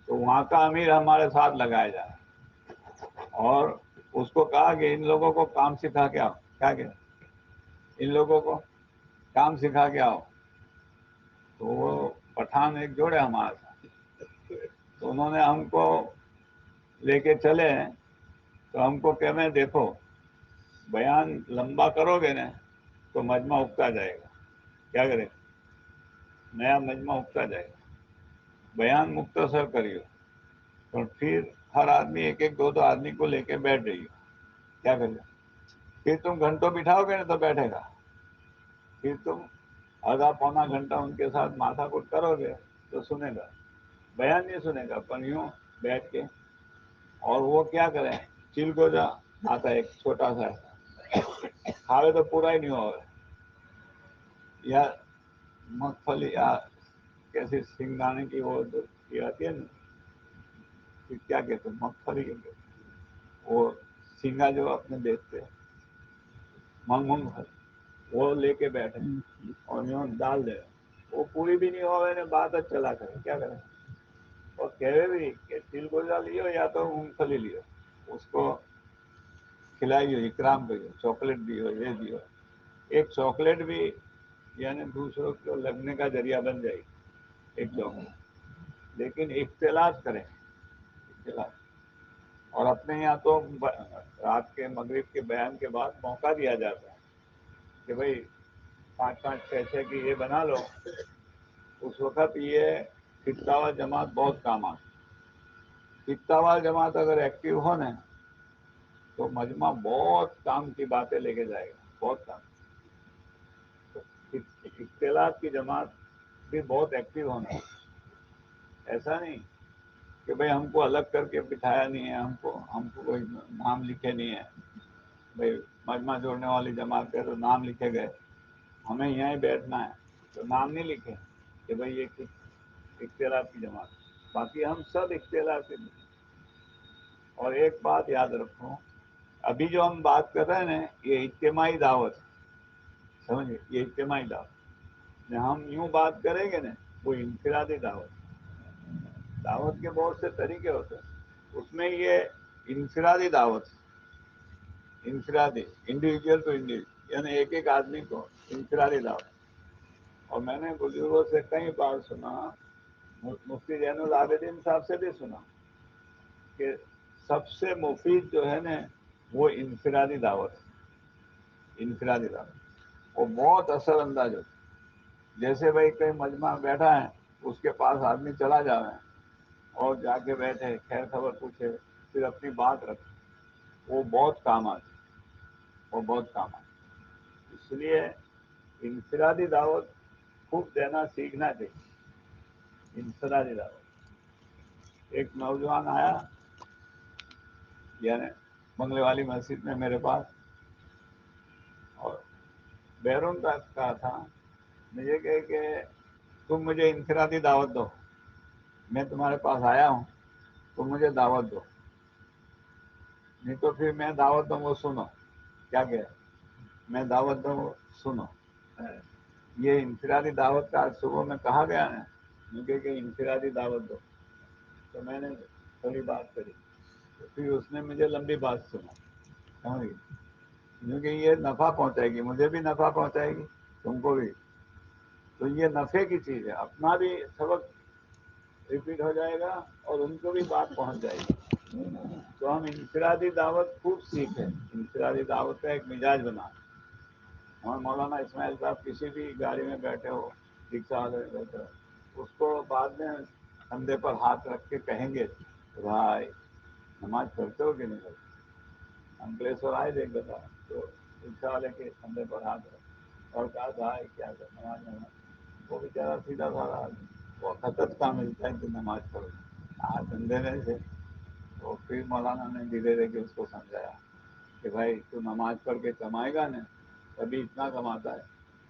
A: تو وہاں کا امیر ہمارے ساتھ لگایا جائے، اور اس کو کہا کہ ان لوگوں کو کام سکھا کے آؤ، کیا کہ ان لوگوں کو کام سکھا کے آؤ، تو وہ پٹھان ایک جوڑے ہمارے ساتھ، تو انہوں نے ہم کو لے کے چلے، تو ہم کو کہ میں دیکھو بیان لمبا کرو گے نا تو مجمع اگتا جائے گا، کیا کرے، نیا مجمع اگتا جائے گا، بیان مختصر کریو، اور پھر ہر آدمی ایک ایک دو آدمی کو لے کے بیٹھ رہی ہو، کیا کرے، پھر تم گھنٹوں بٹھاؤ گے نا تو بیٹھے گا، پھر تم آدھا پونا گھنٹہ ان کے ساتھ ماتھا کٹ کرو گے تو سنے گا، بیان نہیں سنے گا، پر یوں بیٹھ کے، اور وہ کیا کریں، چل کو جا آتا ہے ایک چھوٹا سا، کھاوے تو پورا ہی نہیں ہوگا، یا مگپھلی یا کیسی سنگانے کی وہ یہ آتی ہے نا، کیا کہتے ہیں، مگپھلی کے کہتے، وہ سنگا جو اپنے دیکھتے منگ وہ لے کے بیٹھے اور یوں ڈال دے، وہ پوری بھی نہیں ہو نے بات چلا کرے، کیا کریں، اور کہے بھی کہ تل گوجا لیو یا تو مونگ پھلی لیو، اس کو کھلائی ہو، اکرام کریو، چاکلیٹ دی ہو، یہ دی ہو، ایک چاکلیٹ بھی یعنی دوسروں کو لگنے کا ذریعہ بن جائے گی ایک چاکلیٹ، لیکن اختلاط کریں، اختلاط، اور اپنے یہاں تو رات کے مغرب کے بیان کے بعد موقع دیا جاتا ہے کہ بھائی 5-5 6 کی یہ بنا لو، اس وقت یہ خطہ جماعت بہت کام آتی، خطہ جماعت اگر ایکٹیو ہو نا تو مجمع بہت کام کی باتیں لے کے جائے گا، بہت کام، اختلاط کی جماعت بھی بہت ایکٹیو ہونا، ایسا نہیں کہ بھئی ہم کو الگ کر کے بٹھایا نہیں ہے، ہم کو کوئی نام لکھے نہیں ہے، بھئی مجمع جوڑنے والی جماعت کے تو نام لکھے گئے، ہمیں یہیں بیٹھنا ہے تو نام نہیں لکھے کہ بھئی یہ اختلاف کی جماعت، باقی ہم سب اختلاف کے۔ اور ایک بات یاد رکھو، ابھی جو ہم بات کر رہے ہیں نا یہ اجتماعی دعوت، سمجھے، یہ اجتماعی دعوت، ہم یوں بات کریں گے نا وہ انفرادی دعوت، دعوت کے بہت سے طریقے ہوتے ہیں، اس میں یہ انفرادی دعوت، انفرادی، انڈیویجول ٹو انڈیویجول، یعنی ایک ایک آدمی کو انفرادی دعوت۔ اور میں نے بزرگوں سے کئی بار سنا، مفتی زین العابدین صاحب سے بھی سنا کہ سب سے مفید جو ہے نا وہ انفرادی دعوت، انفرادی دعوت، وہ بہت اثر انداز ہوتی، جیسے بھائی کئی مجمع بیٹھا ہے اس کے پاس آدمی چلا جا رہا ہے اور جا کے بیٹھے، خیر خبر پوچھے، پھر اپنی بات رکھے، وہ بہت کام آتی، وہ بہت کام آتی، اس لیے انفرادی دعوت خوب دینا سیکھنا چاہیے، انفرادی دعوت۔ ایک نوجوان آیا یعنی بنگلے والی مسجد میں میرے پاس، اور بیرون کا تھا، مجھے کہے کہ تم مجھے انفرادی دعوت دو، میں تمہارے پاس آیا ہوں، تم مجھے دعوت دو، نہیں تو پھر میں دعوت دوں وہ سنو، کیا کہ میں دعوت دوں وہ سنو، یہ انفرادی دعوت کا آج صبح میں کہا گیا نا، مجھے کہ انفرادی دعوت دو، تو میں نے تھوڑی بات کری، تو پھر اس نے مجھے لمبی بات سنا، سمجھ گئی؟ کیونکہ یہ نفع پہنچائے گی، مجھے بھی نفع پہنچائے گی، تم کو بھی. تو یہ نفع کی چیز ہے، اپنا بھی سبق ریپیٹ ہو جائے گا اور ان کو بھی بات پہنچ جائے گی. تو ہم انفرادی دعوت خوب سیکھیں. انفرادی دعوت کا ایک مزاج بنا. اور مولانا اسماعیل صاحب کسی بھی گاڑی میں بیٹھے ہو، رکشا والے میں بیٹھے ہو، اس کو بعد میں کندھے پر ہاتھ رکھ کے کہیں گے بھائی نماز پڑھتے ہو کہ نہیں پڑھتے. انکلیشور آئے دیکھ بتا تو رکشا والے کے کندھے پر ہاتھ رکھ اور کہا بھائی کیا کر نماز نماز. وہ بیچارہ سیدھا سارا وہ خطر کا ملتا ہے کہ نماز پڑھو ہاتھ اندھیرے سے. تو پھر مولانا نے دھیرے دھیرے اس کو سمجھایا کہ بھائی تو نماز پڑھ کے کمائے گا نا، ابھی اتنا کماتا ہے،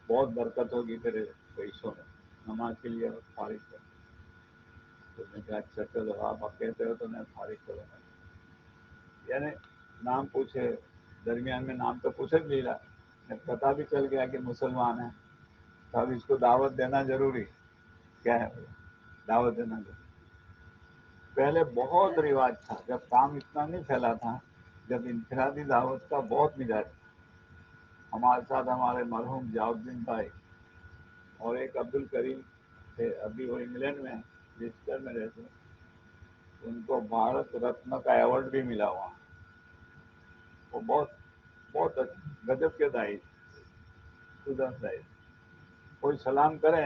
A: بہت برکت ہوگی تیرے پیسوں میں، نماز کے لیے فارغ کر. تو میں کہا اچھا چلو آپ کہتے ہو تو میں فارغ کروں گا. یعنی نام پوچھے، درمیان میں نام تو پوچھے نہیں رہا، پتا بھی چل گیا کہ مسلمان ہیں. تو اب اس کو دعوت دینا ضروری کیا ہے؟ دعوت دینا ضروری. پہلے بہت رواج تھا جب کام اتنا نہیں پھیلا تھا، جب انفرادی دعوت کا بہت مزاج تھا. ہمارے ساتھ ہمارے مرحوم ضیاء الدین بھائی اور ایک عبد الکریم تھے، ابھی وہ انگلینڈ میں وزٹر میں رہتے. ان کو بھارت رتن کا ایوارڈ بھی ملا ہوا. وہ بہت بہت گجب کے دائی اسٹوڈنٹ دائی. کوئی سلام کریں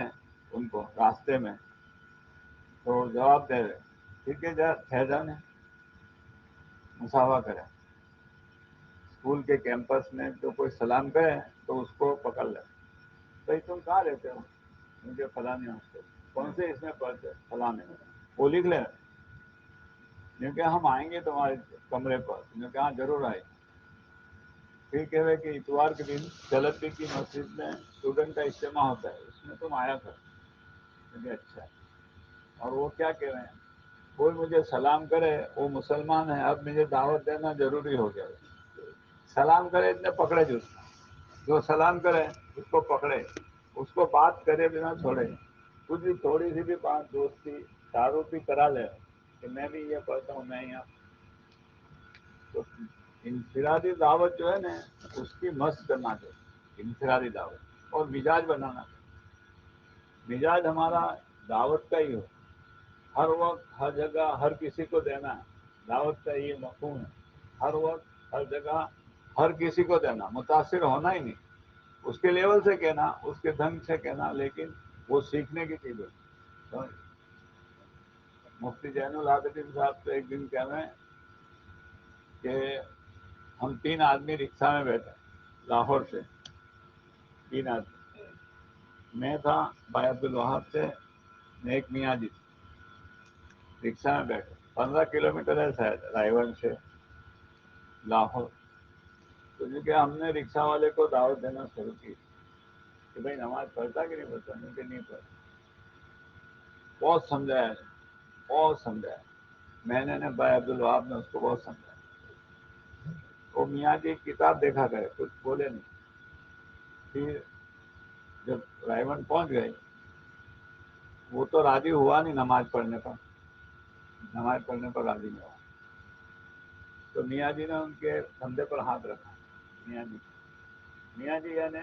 A: ان کو راستے میں تو جواب دے رہے ٹھیک ہے جا ٹھہر جانے، مسافہ کریں. اسکول کے کیمپس میں جو کوئی سلام کرے تو اس کو پکڑ لے. بھائی تم کہاں رہتے ہو؟ مجھے فلاں ہاسٹل. کون سے اس میں پڑھتے؟ فلاں. وہ لکھ لیں کیونکہ ہم آئیں گے تمہارے کمرے پر. کیونکہ ہاں ضرور آئے. پھر کہہ رہے کہ اتوار کے دن چلتی کی مسجد میں اسٹوڈنٹ کا اجتماع ہوتا ہے، اس میں تم آیا کر. مجھے اچھا ہے. اور وہ کیا کہہ رہے ہیں؟ کوئی مجھے سلام کرے وہ مسلمان ہے، اب مجھے دعوت دینا ضروری ہو گیا. سلام کرے اتنے پکڑے جو سلام کرے اس کو پکڑے، اس کو بات کرے بنا چھوڑے. کچھ بھی تھوڑی سی بھی بات دوستی تعارفی کرا لے کہ میں بھی یہ پڑھتا ہوں، میں یہاں. تو انفرادی دعوت جو ہے نا اس کی مست کرنا چاہیے. انفرادی دعوت اور مزاج بنانا چاہیے. مزاج ہمارا دعوت کا ہی ہو، ہر وقت ہر جگہ ہر کسی کو دینا ہے. دعوت کا یہ مفہوم ہے، ہر وقت ہر جگہ ہر کسی کو دینا، متاثر ہونا ہی نہیں. اس کے لیول سے کہنا، اس کے ڈھنگ سے کہنا، لیکن وہ سیکھنے کی چیز ہے. مفتی زین العابدین صاحب سے ایک دن کہہ رہے ہیں کہ ہم 3 آدمی رکشا میں بیٹھے لاہور سے. 3 آدمی، میں تھا، بھائی عبد الوہاب سے، ایک میاں جی تھے. رکشا میں بیٹھے 15 کلومیٹر ہے شاید رائے گنج سے لاہور. تو کیونکہ ہم نے رکشا والے کو دعوت دینا شروع کی کہ بھائی نماز پڑھتا کہ نہیں پڑھتا. کہ نہیں پڑھتا. بہت سمجھایا، بہت سمجھایا. میں نے بھائی عبد الوہاب نے اس کو بہت سمجھایا. وہ میاں جی کتاب دیکھا گئے، کچھ بولے نہیں. پھر جب رائے گنج پہنچ گئے، وہ تو راضی ہوا نہیں نماز پڑھنے پر. نماز پڑھنے پر راضی نہیں ہوا. تو میاں جی نے ان کے کندھے پر ہاتھ رکھا. میاں جی یعنی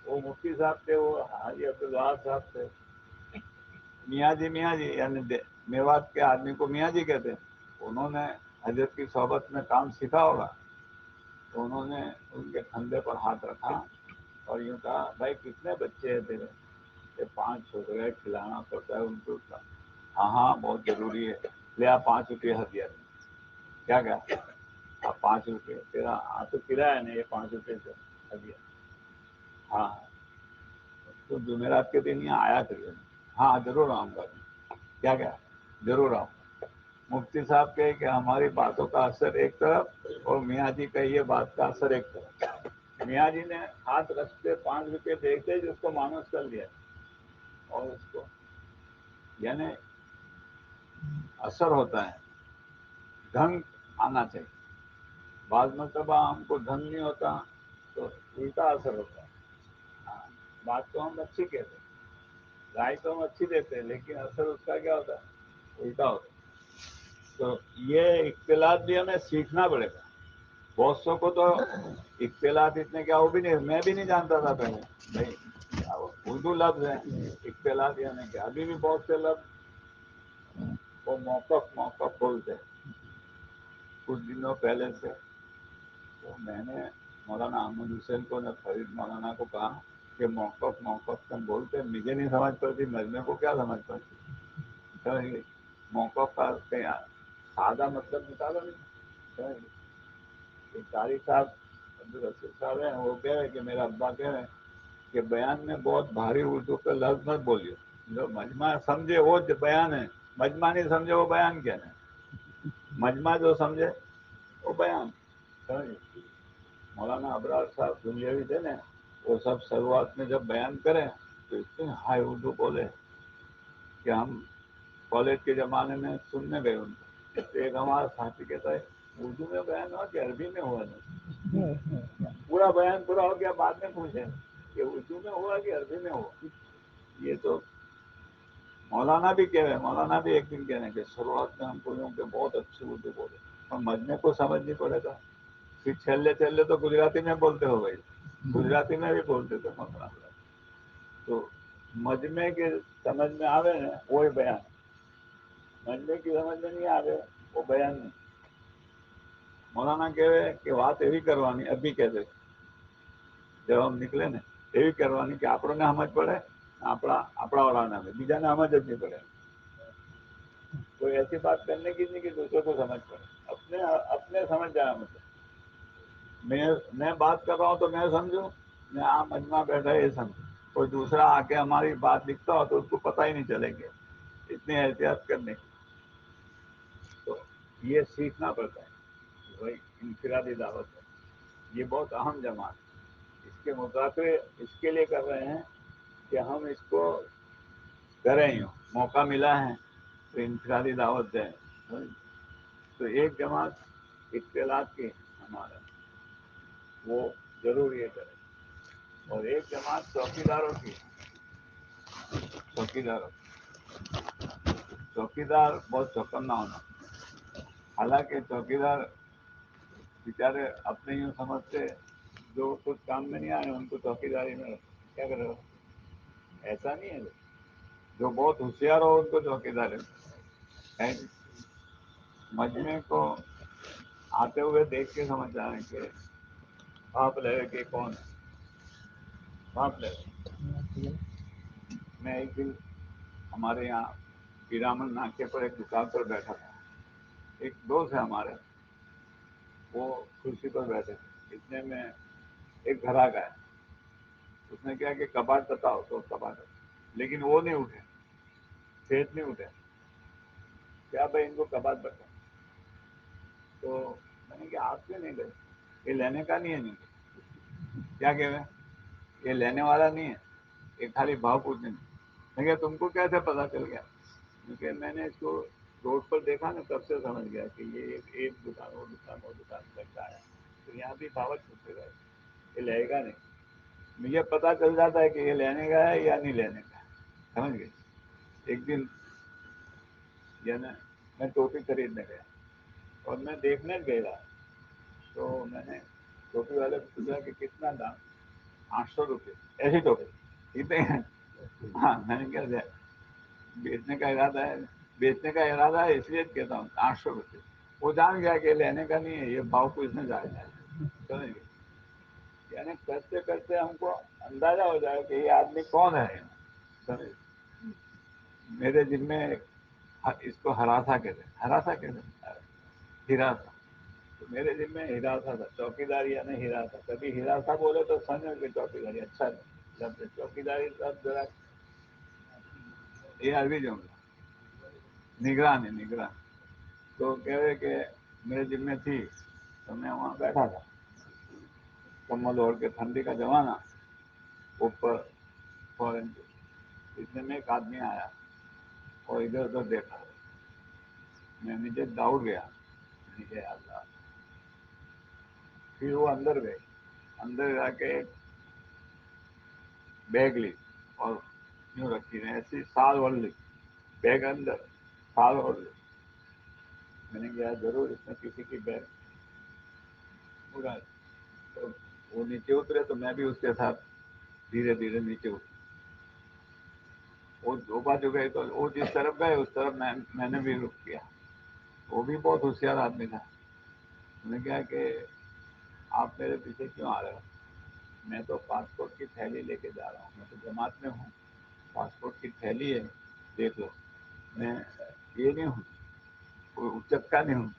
A: وہ مفتی صاحب تھے، وہ حاجی عبد الوہاب صاحب تھے. میاں جی یعنی میوات کے آدمی کو میاں جی کہتے ہیں. انہوں نے حضرت کی صحبت میں کام سیکھا ہوگا، تو انہوں نے ان کے کندھے پر ہاتھ رکھا اور یوں کہا بھائی کتنے بچے ہیں تیرے؟ کہ 5 چھوکرے کھلانا پڑتا ہے ان کو. ہاں ہاں بہت ضروری ہے، لے آپ 5 روپے ہدیہ دیں. کیا 5 روپے تیرا تو کرایہ نہیں ہے، 5 روپے سے ہدیہ. ہاں تو جمعرات کے دن یہاں آیا کریے. ہاں ضرور آؤں گا. کیا ضرور آؤں گا. مفتی صاحب کہے کہ ہماری باتوں کا اثر ایک طرف اور میاں جی کا یہ بات کا اثر ایک طرف. میاں جی نے ہاتھ رکھتے 5 روپے دیکھتے جو اس کو مانوس کر لیا اور اس کو یعنی اثر ہوتا ہے. ڈھنگ آنا چاہیے. بعض مرتبہ ہم کو ڈھنگ نہیں ہوتا تو الٹا اثر ہوتا ہے. ہاں بات تو ہم اچھی کہتے ہیں، رائے تو ہم اچھی دیتے ہیں، لیکن اثر اس کا کیا ہوتا ہے؟ الٹا ہوتا ہے. تو یہ اختلاط بھی ہمیں سیکھنا پڑے گا. بہت سو کو تو اختلاط اتنے کیا وہ بھی نہیں, میں بھی نہیں جانتا تھا پہلے بھائی اردو لفظ ہے اختلاط یعنی کہ ابھی بھی بہت سے لفظ وہ موقف بولتے ہیں. کچھ دنوں پہلے سے تو میں نے مولانا احمد حسین کو نے فرید مولانا کو کہا کہ موقف تم بولتے مجھے نہیں سمجھ پڑتی, مجمے کو کیا سمجھ پڑتی. موقف کا سادہ مطلب نکالو نہیں. قاری صاحب عبدالرشید صاحب ہیں, وہ کہہ رہے کہ میرا ابا کہہ رہے ہیں کہ بیان میں بہت بھاری اردو کا لفظ مت بولیے, جو مجمع سمجھے وہ بیان ہے, مجمع نہیں سمجھے وہ بیان کیا ہے. مجمع جو سمجھے وہ بیان. مولانا ابرار صاحب دنیاوی تھے نا, وہ سب شروعات میں جب بیان کریں تو اتنی ہائی اردو بولے کہ ہم کالج کے زمانے میں سننے گئے ان کو. ایک ہمارا ساتھی کہتا ہے اردو میں بیان ہوا کہ عربی میں ہوا نہیں. پورا بیان پورا ہو گیا, بعد میں پوچھیں کہ اردو میں ہوا کہ عربی میں ہوا. یہ تو مولانا بھی کہہ رہے ہیں, مولانا بھی ایک دن کہہ رہے ہیں کہ شروعات میں ہم بولوں کہ بہت اچھی اردو بولے اور مجمے کو سمجھ نہیں پڑے گا. پھر چلے تو گجراتی میں بولتے ہو گئی, گجراتی میں بھی بولتے تھے مولانا. تو مجمے کے سمجھ میں آوے نا وہی بیان, مجمے کی سمجھ میں نہیں آوے وہ بیان نہیں. مولانا کہہ رہے کہ بات یہی کروانی ابھی کہتے جب ہم نکلے نا یہی کروانی کہ آپ نے سمجھ پڑے اپنا والا نے بیجا نے سمجھ نہیں پڑے. کوئی ایسی بات کرنے کی نہیں کہ دوسروں کو سمجھ پڑے, اپنے سمجھ جانا. مطلب میں بات کر رہا ہوں تو میں سمجھوں, میں مجمع بیٹھا یہ سمجھوں. کوئی دوسرا آ کے ہماری بات لکھتا ہو تو اس کو پتہ ہی نہیں چلیں گے, اتنی احتیاط کرنے کی. تو یہ سیکھنا پڑتا ہے. وہی انفرادی دعوت ہے, یہ بہت اہم جماعت ہے. اس کے مذاکرے اس کے لیے کر رہے ہیں کہ ہم اس کو کریں, موقع ملا ہے تو انفرادی دعوت دیں. تو ایک جماعت اختلاط کی ہمارا وہ ضرور یہ کرے, اور ایک جماعت چوکیداروں کی. چوکیدار بہت چوکنا ہونا. حالانکہ چوکیدار بیچارے اپنے یوں سمجھتے جو کچھ کام میں نہیں آئے ان کو چوکیداری میں کیا کرے. ایسا نہیں ہے, جو بہت ہوشیار ہو ان کو چوکیداری ہے. مجمے کو آتے ہوئے دیکھ کے سمجھ جائیں کہ بھاپ لے کہ کون ہے. بھاپ لے. میں ایک دن ہمارے یہاں پیرامن ناکے پر ایک دکان پر بیٹھا تھا. ایک دوست ہے ہمارے, وہ کرسی پر بیٹھے تھے. اتنے میں ایک گھراک آیا, اس نے کیا کہ کباڑ بتاؤ تو کباڑ, لیکن وہ نہیں اٹھے, سیٹ نہیں اٹھے. کیا بھائی ان کو کباڑ بتاؤ. تو میں نے کہا آپ کیوں نہیں گئے, یہ لینے کا نہیں ہے. نہیں کیا کہ یہ لینے والا نہیں ہے, یہ خالی بھاؤ پوچھنے. میں کہا تم کو کیسے پتا چل گیا. کیونکہ میں نے اس کو روڈ پر دیکھا نا, تب سے سمجھ گیا کہ یہ ایک دکان وہ دکان لگتا ہے. تو یہاں بھی دعوت پوچھتے گئے, یہ لے گا نہیں. مجھے پتا چل جاتا ہے کہ یہ لینے کا ہے یا نہیں لینے کا ہے. سمجھ گئے. ایک دن یعنی میں ٹوپی خریدنے گیا اور میں دیکھنے گیا تو میں نے ٹوپی والے کو پوچھا کہ کتنا دام. 800 روپئے. ایسی ٹوپی ٹھیک ہے. ہاں میں نے کیا بیچنے کا ارادہ ہے اس لیے کہتا ہوں 800 روپئے. وہ جان گیا کہ لینے کا نہیں ہے, یہ بھاؤ پوچھنے جائے گا. یعنی کرتے کرتے ہم کو اندازہ ہو جائے کہ یہ آدمی کون ہے. میرے دل میں اس کو ہراسا کہتے ہیں, ہراسا. تو میرے دل میں ہراسا تھا, چوکیداری یا نہیں ہراسا. کبھی ہراسا بولے تو سمجھو کہ چوکیداری اچھا لفظ ہے. چوکیداری لفظ ذرا یہ عربی جملہ نگرانی. تو کہہ رہے کہ میرے دل میں تھی تو میں وہاں بیٹھا تھا, کمل اوڑھ کے, ٹھنڈی کا زمانہ, اوپر فورن. اتنے میں ایک آدمی آیا اور ادھر ادھر دیکھا. میں نیچے دوڑ گیا, نیچے اللہ. پھر وہ اندر گئے, اندر جا کے بیگ لی اور یوں رکھی ایسی سال بھر لی بیگ اندر, سال بھر لی. میں نے کہا ضرور اس نے کسی کی بیگ اڑا. تو وہ نیچے اترے تو میں بھی اس کے ساتھ دھیرے دھیرے نیچے اترا. وہ دو بار جو گئے تو وہ جس طرف گئے اس طرف میں نے بھی رک کیا. وہ بھی بہت ہوشیار آدمی تھا. میں نے کہا کہ آپ میرے پیچھے کیوں آ رہے ہو؟ میں تو پاسپورٹ کی تھیلی لے کے جا رہا ہوں, میں تو جماعت میں ہوں, پاسپورٹ کی تھیلی ہے, دیکھ لو. میں یہ نہیں ہوں, کوئی اچکا نہیں ہوں,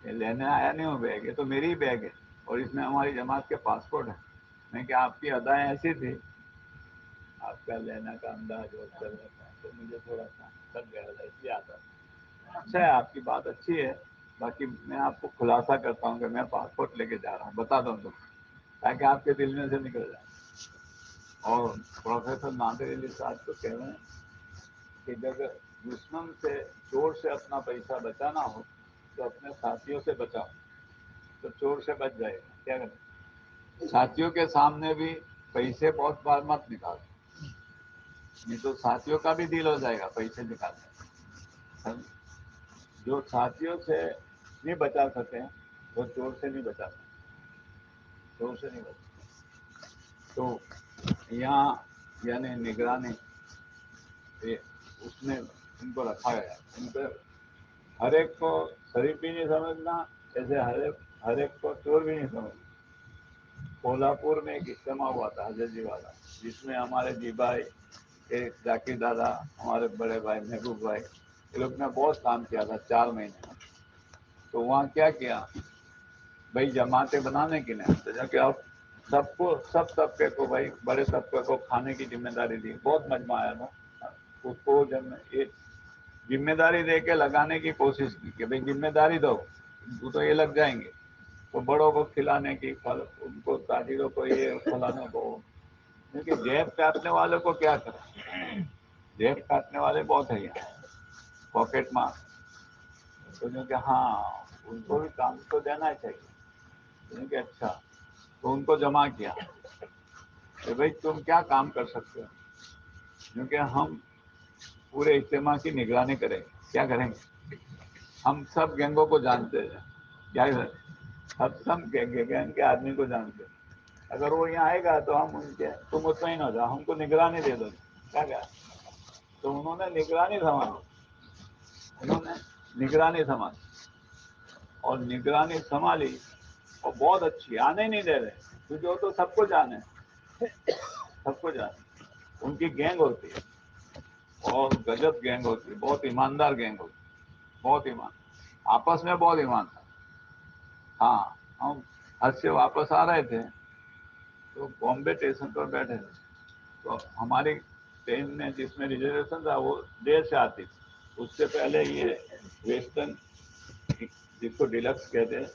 A: یہ لینے آیا نہیں ہوں بیگ, یہ تو میری ہی بیگ ہے اور اس میں ہماری جماعت کے پاسپورٹ ہیں. میں کہ آپ کی ادائیں ایسی تھی, آپ کا لینا کا انداز اور چلنے کا, تو مجھے تھوڑا سا تھک گیا تھا, اس لیے آتا تھا. اچھا ہے, آپ کی بات اچھی ہے, باقی میں آپ کو خلاصہ کرتا ہوں کہ میں پاسپورٹ لے کے جا رہا ہوں, بتا دوں تم, تاکہ آپ کے دل میں سے نکل جائے. اور پروفیسر نادر علی صاحب تو کہہ رہے ہیں کہ جب دشمن سے چور سے اپنا پیسہ بچانا ہو تو اپنے ساتھیوں سے بچاؤ, تو چور سے بچ جائے گا. کیا کریں, ساتھیوں کے سامنے بھی پیسے بہت بار مت نکالو, نہیں تو ساتھیوں کا بھی دل ہو جائے گا پیسے نکالنے. جو ساتھیوں سے نہیں بچا سکتے وہ چور سے نہیں بچا سکتے, چور سے نہیں بچا. تو یہاں یعنی نگرانی اس میں ان کو رکھا گیا. ان پہ ہر ایک کو شریف بھی نہیں سمجھنا, ایسے ہر ایک کو چور بھی نہیں سمجھنا. کولہاپور میں ایک اجتماع ہوا تھا حضرت جی والا, جس میں ہمارے جی بھائی, ایک ذاکر دادا, ہمارے بڑے بھائی محبوب بھائی, یہ لوگ نے بہت کام کیا تھا 4 مہینے میں. تو وہاں کیا بھائی جماعتیں بنانے کی نہیں, تو جا کہ آپ سب کو, سب طبقے کو, بھائی بڑے طبقے کو کھانے کی ذمہ داری دی. بہت مجمع آیا تھا اس کو, جب میں ایک ذمہ داری دے کے لگانے کی کوشش کی کہ بھائی ذمہ داری دو, وہ تو یہ لگ جائیں گے. تو بڑوں کو کھلانے کی, ان کو تاجروں کو یہ کھلانے کو, کیونکہ جیب کاٹنے والوں کو کیا کریں, جیب کاٹنے والے بہت ہیں یہاں, پاکٹ مار. تو کہ ہاں ان کو بھی کام تو دینا چاہیے. کہ اچھا, تو ان کو جمع کیا کہ بھائی تم کیا کام کر سکتے ہو, کیونکہ ہم پورے اجتماع کی نگرانی کریں گے. کیا کریں گے, ہم سب گینگوں کو جانتے ہیں, کیا سب گینگ کے آدمی کو جانتے ہیں. اگر وہ یہاں آئے گا تو ہم ان کے, تم مطمئن ہو جاؤ, ہم کو نگرانی دے دو. کیا تو انہوں نے نگرانی سنبھالی, انہوں نے نگرانی سنبھالی اور نگرانی سنبھالی, اور بہت اچھی. آنے نہیں دے رہے, کیونکہ وہ تو سب کو جانے, سب کو جانے. ان کی گینگ ہوتی ہے, اور گجب گینگ ہوتی ہے, بہت ایماندار گینگ ہوتی ہے, بہت ایمان, آپس میں بہت ایماندار. ہاں, ہم حج سے واپس آ رہے تھے تو بامبے اسٹیشن پر بیٹھے تھے, تو ہماری ٹرین میں جس میں ریزرویشن تھا وہ دیر سے آتی تھی. اس سے پہلے یہ ویسٹرن, جس کو ڈیلکس کہتے ہیں,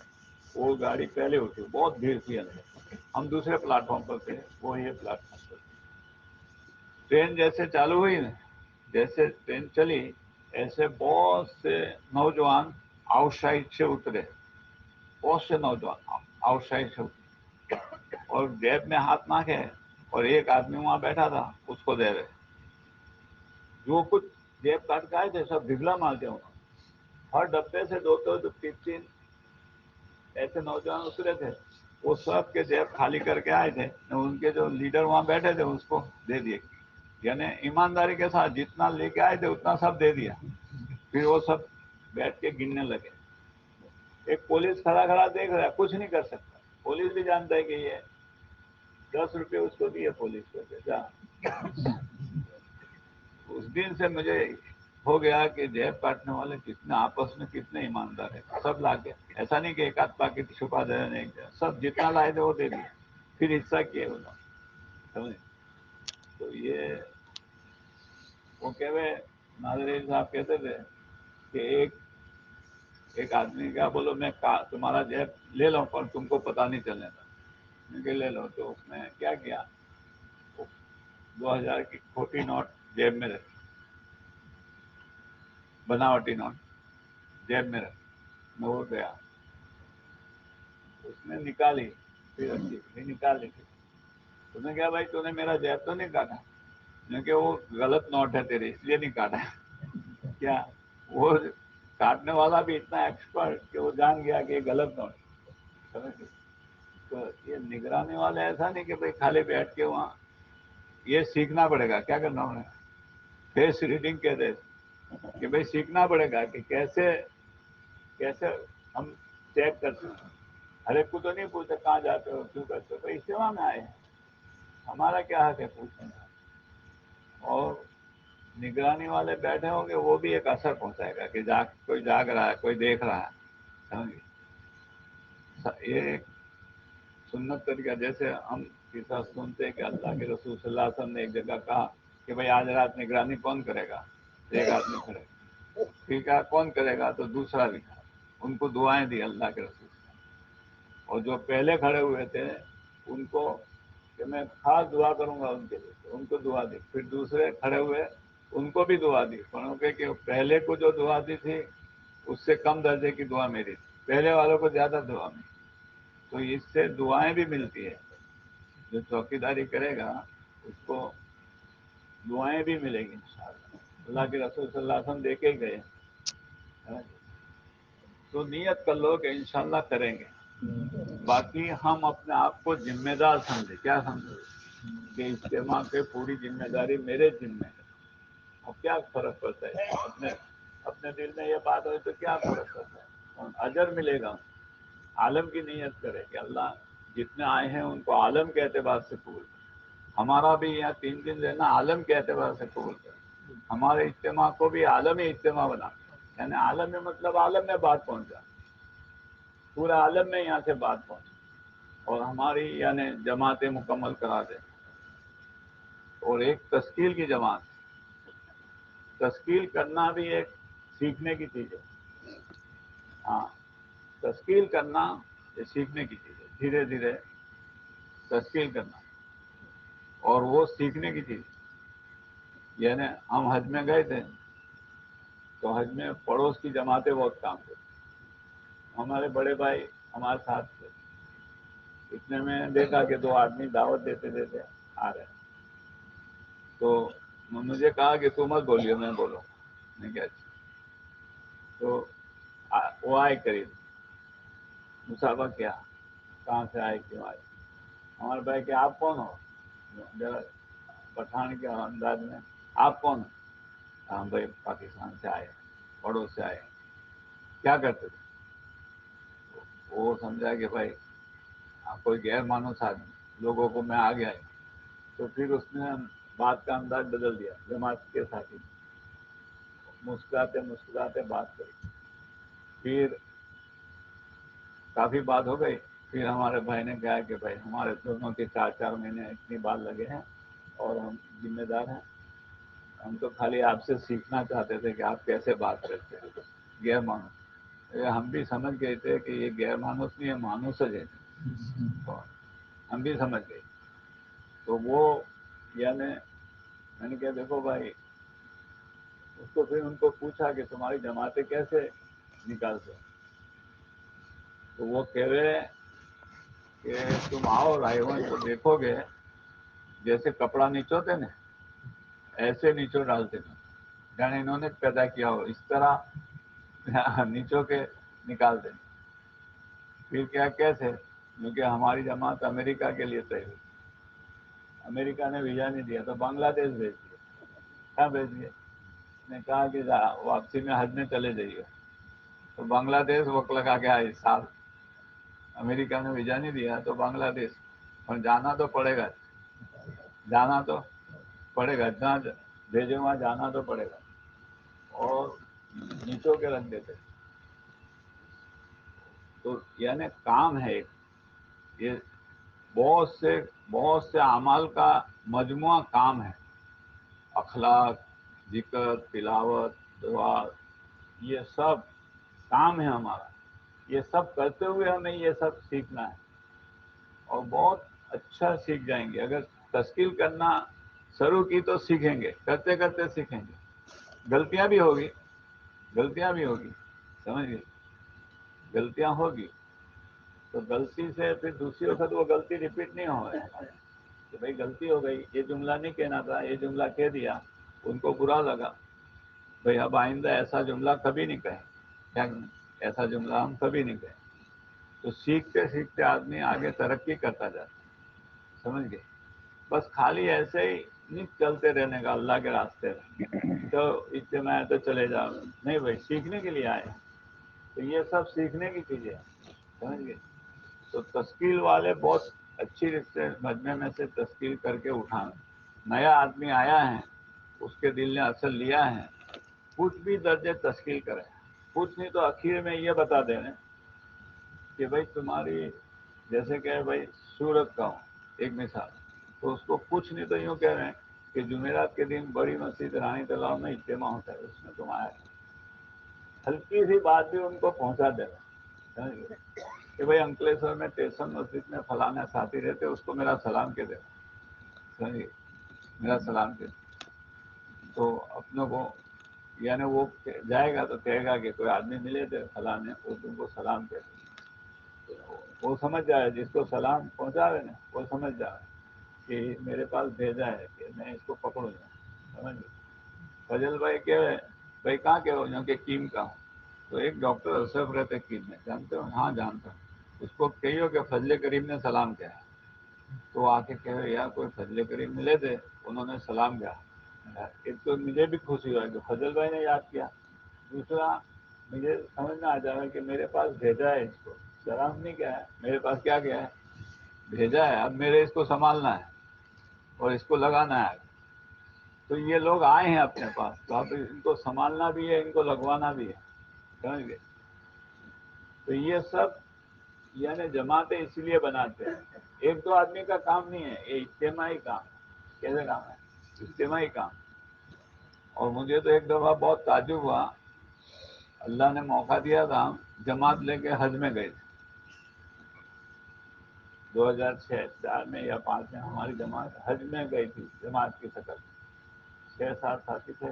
A: وہ گاڑی پہلے اٹھی, بہت بھیڑ تھی اندر. ہم دوسرے پلیٹ فارم پر تھے, وہ یہ پلیٹ فارم پر تھے. ٹرین جیسے چالو ہوئی نا, جیسے ٹرین چلی, ایسے بہت سے نوجوان آؤٹ سائڈ سے اترے, بہت سے نوجوان آؤٹ سائڈ سے اترے, اور جیب میں ہاتھ مانگے, اور ایک آدمی وہاں بیٹھا تھا, اس کو دے رہے. جو کچھ جیب کاٹ کے آئے تھے سب ڈگلا مار کے, انہوں نے ہر ڈبے سے 2-2 ایسے نوجوان اترے تھے, وہ سب کے جیب خالی کر کے آئے تھے. ان کے جو لیڈر وہاں بیٹھے تھے اس کو دے دیے, یعنی ایمانداری کے ساتھ جتنا لے کے آئے تھے اتنا سب دے دیا. پھر وہ سب بیٹھ کے گننے لگے. ایک پولیس کھڑا کھڑا دیکھ رہا ہے, کچھ نہیں کر سکتا. پولیس بھی جانتا ہے کہ یہ 10 روپے اس کو دیے پولیس کو, جا. اس دن سے مجھے ہو گیا کہ جیب کاٹنے والے کتنے آپس میں کتنے ایماندار ہیں. سب لا کے, ایسا نہیں کہ ایک آدھ پاکٹ چھپا دے, نہیں, سب جتنا لائے تھے وہ دے دیا, پھر حصہ کیے انہوں نے. تو یہ وہ کہے ناظر صاحب کہتے تھے کہ ایک آدمی کیا بولو, میں تمہارا جیب لے لوں پر تم کو پتا نہیں چلنے تھا, کہ لے لو. تو اس نے کیا 2000 کی کھوٹی نوٹ جیب میں رکھی, بناوٹی نوٹ جیب میں رکھی. میں وہ گیا, اس نے نکالی, پھر نکال لی. اس نے کہا بھائی تو نے میرا جیب تو نہیں کاٹا, کیونکہ وہ غلط نوٹ ہے تیرے, اس لیے نہیں کاٹا. کیا وہ کاٹنے والا بھی اتنا ایکسپرٹ کہ وہ جان گیا کہ یہ غلط نوٹ. سمجھ گئے؟ تو یہ نگرانی والے ایسا نہیں کہ بھائی خالی بیٹھ کے وہاں، یہ سیکھنا پڑے گا. کیا کرنا پڑے گا؟ فیس ریڈنگ کہتے ہیں کہ بھائی سیکھنا پڑے گا کہ کیسے ہم چیک کرتے ہیں. ہر ایک کو تو نہیں پوچھتے کہاں جاتے ہو، کیوں کرتے ہو. بھائی اجتماع میں آئے ہیں، ہمارا کیا حق ہے پوچھنے کا. اور نگرانی والے بیٹھے ہوں گے، وہ بھی ایک اثر پہنچائے گا کہ کوئی جاگ رہا ہے، کوئی دیکھ رہا ہے. سمجھ گئے؟ یہ ایک سنت طریقہ. جیسے ہم قصہ سنتے کہ اللہ کے رسول صلی اللہ علیہ وسلم نے ایک جگہ کہا کہ بھائی آج رات نگرانی کون کرے گا؟ ایک آدمی کھڑے. پھر کہا کون کرے گا؟ تو دوسرا بھی کھڑا. ان کو دعائیں دی اللہ کے رسول. اور جو پہلے کھڑے ہوئے تھے ان کو کہ میں خاص دعا کروں گا ان کے لیے، ان کو دعا دی. پھر دوسرے کھڑے ہوئے ان کو بھی دعا دی. کہ پہلے کو جو دعا دی تھی اس سے کم درجے کی دعا میری تھی، پہلے والوں کو زیادہ دعا ملی. تو اس سے دعائیں بھی ملتی ہے. جو چوکیداری کرے گا اس کو دعائیں بھی ملیں گی انشاءاللہ. اللہ کے رسول صلی اللہ علیہ وسلم دے کے گئے. تو نیت کر لو کہ انشاءاللہ کریں گے. باقی ہم اپنے آپ کو ذمہ دار سمجھے. کیا سمجھے؟ کہ اجتماع کے پوری ذمہ داری میرے ذمہ ہے. اب کیا فرق پڑتا ہے؟ اپنے دل میں یہ بات ہوئی تو کیا فرق پڑتا ہے؟ اجر ملے گا. عالم کی نیت کرے کہ اللہ جتنے آئے ہیں ان کو عالم کے اعتبار سے قبول کرے. ہمارا بھی یہاں 3 دن رہنا عالم کے اعتبار سے قبول کرے. ہمارے اجتماع کو بھی عالمی اجتماع بنا. یعنی عالم میں مطلب عالم میں بات پہنچا، پورے عالم میں یہاں سے بات پہنچا. اور ہماری یعنی جماعتیں مکمل کرا دیں. اور ایک تشکیل کی جماعت، تشکیل کرنا بھی ایک سیکھنے کی چیز ہے. ہاں، تشکیل کرنا یہ سیکھنے کی چیز ہے. دھیرے دھیرے تشکیل کرنا اور وہ سیکھنے کی چیز. یعنی ہم حج میں گئے تھے تو حج میں پڑوس کی جماعتیں بہت کام کرتی. ہمارے بڑے بھائی ہمارے ساتھ تھے. اتنے میں دیکھا کہ 2 آدمی دعوت دیتے دیتے آ رہے ہیں. تو مجھے کہا کہ تم مت بولیے، میں بولو. میں کیا اچھا. تو وہ آئے قریب، مسافہ کیا، کہاں سے آئے، کیوں آئے. ہمارے بھائی کہ آپ کون ہو؟ ذرا پٹھان کے انداز میں آپ کون ہو؟ ہم بھائی پاکستان سے آئے، پڑوس سے آئے. کیا کرتے تھے؟ وہ سمجھا کہ بھائی کوئی غیر مانوس آدمی، لوگوں کو میں آ گیا. تو پھر اس نے بات کا انداز بدل دیا. جماعت کے ساتھی مسکراتے مسکراتے بات کری. پھر کافی بات ہو گئی. پھر ہمارے بھائی نے کہا کہ بھائی ہمارے دونوں کے 4 مہینے اتنی بات لگے ہیں اور ہم ذمہ دار ہیں. ہم تو خالی آپ سے سیکھنا چاہتے تھے کہ آپ کیسے بات کرتے ہیں غیر مانوس. ہم بھی سمجھ گئے تھے کہ یہ غیر مانوس نہیں ہے، مانوس ہے. ہم بھی سمجھ گئے. تو وہ یعنی میں نے کہا دیکھو بھائی، اس کو پھر ان کو پوچھا کہ تمہاری جماعتیں کیسے نکالتے. تو وہ کہہ رہے کہ تم آؤ رائیون کو دیکھو گے، جیسے کپڑا نیچوتے نا ایسے نیچو ڈالتے نا. یعنی انہوں نے پیدا کیا ہو اس طرح نیچو کے نکالتے. پھر کیا کیسے؟ کیونکہ ہماری جماعت امریکہ کے لیے طے ہوئی. امریکہ نے ویزا نہیں دیا تو بنگلہ دیش بھیج دیا. کہاں بھیج دیا؟ نے کہا کہ واپسی میں حج میں چلے جائیے. تو بنگلہ دیش وقت لگا کے آئے سال. امریکہ نے ویزا نہیں دیا تو بنگلہ دیش. اور جانا تو پڑے گا، جانا تو پڑے گا. جہاں بھیجے وہاں جانا تو پڑے گا. اور نیچو کے رکھ دیتے. تو یعنی کام ہے ایک، یہ بہت سے اعمال کا مجموعہ کام ہے. اخلاق، ذکر، تلاوت، دعا، یہ سب کام ہے ہمارا. یہ سب کرتے ہوئے ہمیں یہ سب سیکھنا ہے اور بہت اچھا سیکھ جائیں گے. اگر تشکیل کرنا شروع کی تو سیکھیں گے، کرتے کرتے سیکھیں گے. غلطیاں بھی ہوگی، غلطیاں بھی ہوگی، سمجھ گئے. غلطیاں ہوگی تو غلطی سے پھر دوسری وقت وہ غلطی ریپیٹ نہیں ہو کہ بھائی غلطی ہو گئی، یہ جملہ نہیں کہنا تھا، یہ جملہ کہہ دیا، ان کو برا لگا. بھائی اب آئندہ ایسا جملہ کبھی نہیں کہیں. کیا ایسا جملہ ہم کبھی نہیں کہیں. تو سیکھتے سیکھتے آدمی آگے ترقی کرتا جاتا ہے. سمجھ گئے؟ بس خالی ایسے ہی نہیں چلتے رہنے کا اللہ کے راستے میں تو اجتماع ہے تو چلے جاؤ. نہیں بھائی، سیکھنے کے لیے آئے. تو یہ سب سیکھنے کی چیزیں ہیں. سمجھ گئے؟ تو تشکیل والے بہت اچھی سے مجمع میں سے تشکیل کر کے اٹھانا. نیا آدمی آیا ہے، اس کے دل نے اصل لیا ہے، کچھ بھی درجے تشکیل کرے. کچھ نہیں تو اخیر میں یہ بتا دیں کہ بھائی تمہاری جیسے کہ بھائی سورت کا ہوں ایک مثال، تو اس کو کچھ نہیں تو یوں کہہ رہے ہیں کہ جمعرات کے دن بڑی مسجد رانی تالاب میں اجتماع ہوتا ہے، اس میں تم آیا. ہلکی سی بات بھی ان کو پہنچا دینا کہ بھائی انکلیشور میں ٹیشن مسجد میں فلانا ساتھی رہتے، اس کو میرا سلام کے دینا. سمجھے؟ میرا سلام کے. تو اپنوں کو یعنی وہ جائے گا تو کہے گا کہ کوئی آدمی ملے تھے فلانے، وہ تم کو سلام کہتے. وہ سمجھ جائے، جس کو سلام پہنچا رہے نا وہ سمجھ جائے کہ میرے پاس بھیجا ہے کہ میں اس کو پکڑوں گا. سمجھ گئے؟ فضل بھائی کہ بھائی کہاں کے ہو؟ یہاں کے کیم کا ہوں. تو ایک ڈاکٹر اشرف رہتے کیم میں، جانتے ہو؟ ہاں جانتا ہوں. اس کو کہیو کہ فضل کریم نے سلام کیا. تو آ کے کہے یار کوئی فضل کریم ملے تھے، انہوں نے سلام کیا. ایک تو مجھے بھی خوشی ہوا کہ فضل بھائی نے یاد کیا. دوسرا مجھے سمجھ میں آ جا رہا ہے کہ میرے پاس بھیجا ہے اس کو، سلام نہیں کیا ہے، میرے پاس کیا ہے؟ بھیجا ہے. اب میرے اس کو سنبھالنا ہے اور اس کو لگانا ہے. تو یہ لوگ آئے ہیں اپنے پاس، تو اب ان کو سنبھالنا بھی ہے، ان کو لگوانا بھی ہے. سمجھ گئے؟ تو یہ سب یعنی جماعتیں اس لیے بناتے ہیں. ایک دو آدمی کا کام نہیں ہے، یہ اجتماعی کام. کیسے کام ہے؟ اجتماعی کام. اور مجھے تو ایک دفعہ بہت تعجب ہوا، اللہ نے موقع دیا تھا، ہم جماعت لے کے حج میں گئے تھے 2006-4 میں یا 5 میں. ہماری جماعت حج میں گئی تھی جماعت کی شکل. 6-7 ساتھی تھے.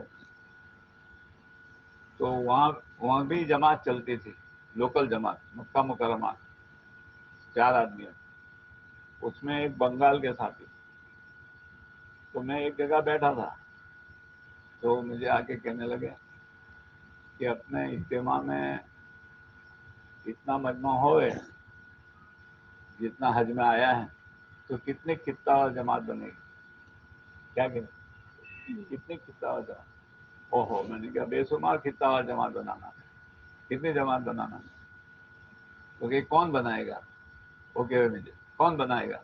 A: تو وہاں بھی جماعت چلتی تھی، لوکل جماعت مکہ مکرمہ، 4 آدمی. اس میں ایک بنگال کے ساتھی. تو میں ایک جگہ بیٹھا تھا، تو مجھے آ کے کہنے لگے کہ اپنے اجتماع میں اتنا مجمع ہوئے جتنا حج میں آیا ہے، تو کتنی خطہ اور جماعت بنے گی؟ کیا کہتے؟ کتنی خطہ اور جماعت؟ اوہو، میں نے کہا بے شمار خطہ اور جماعت بنانا. کتنی جماعت بنانا؟ تو کہ کون بنائے گا؟ وہ کہہ رہے مجھے کون بنائے گا؟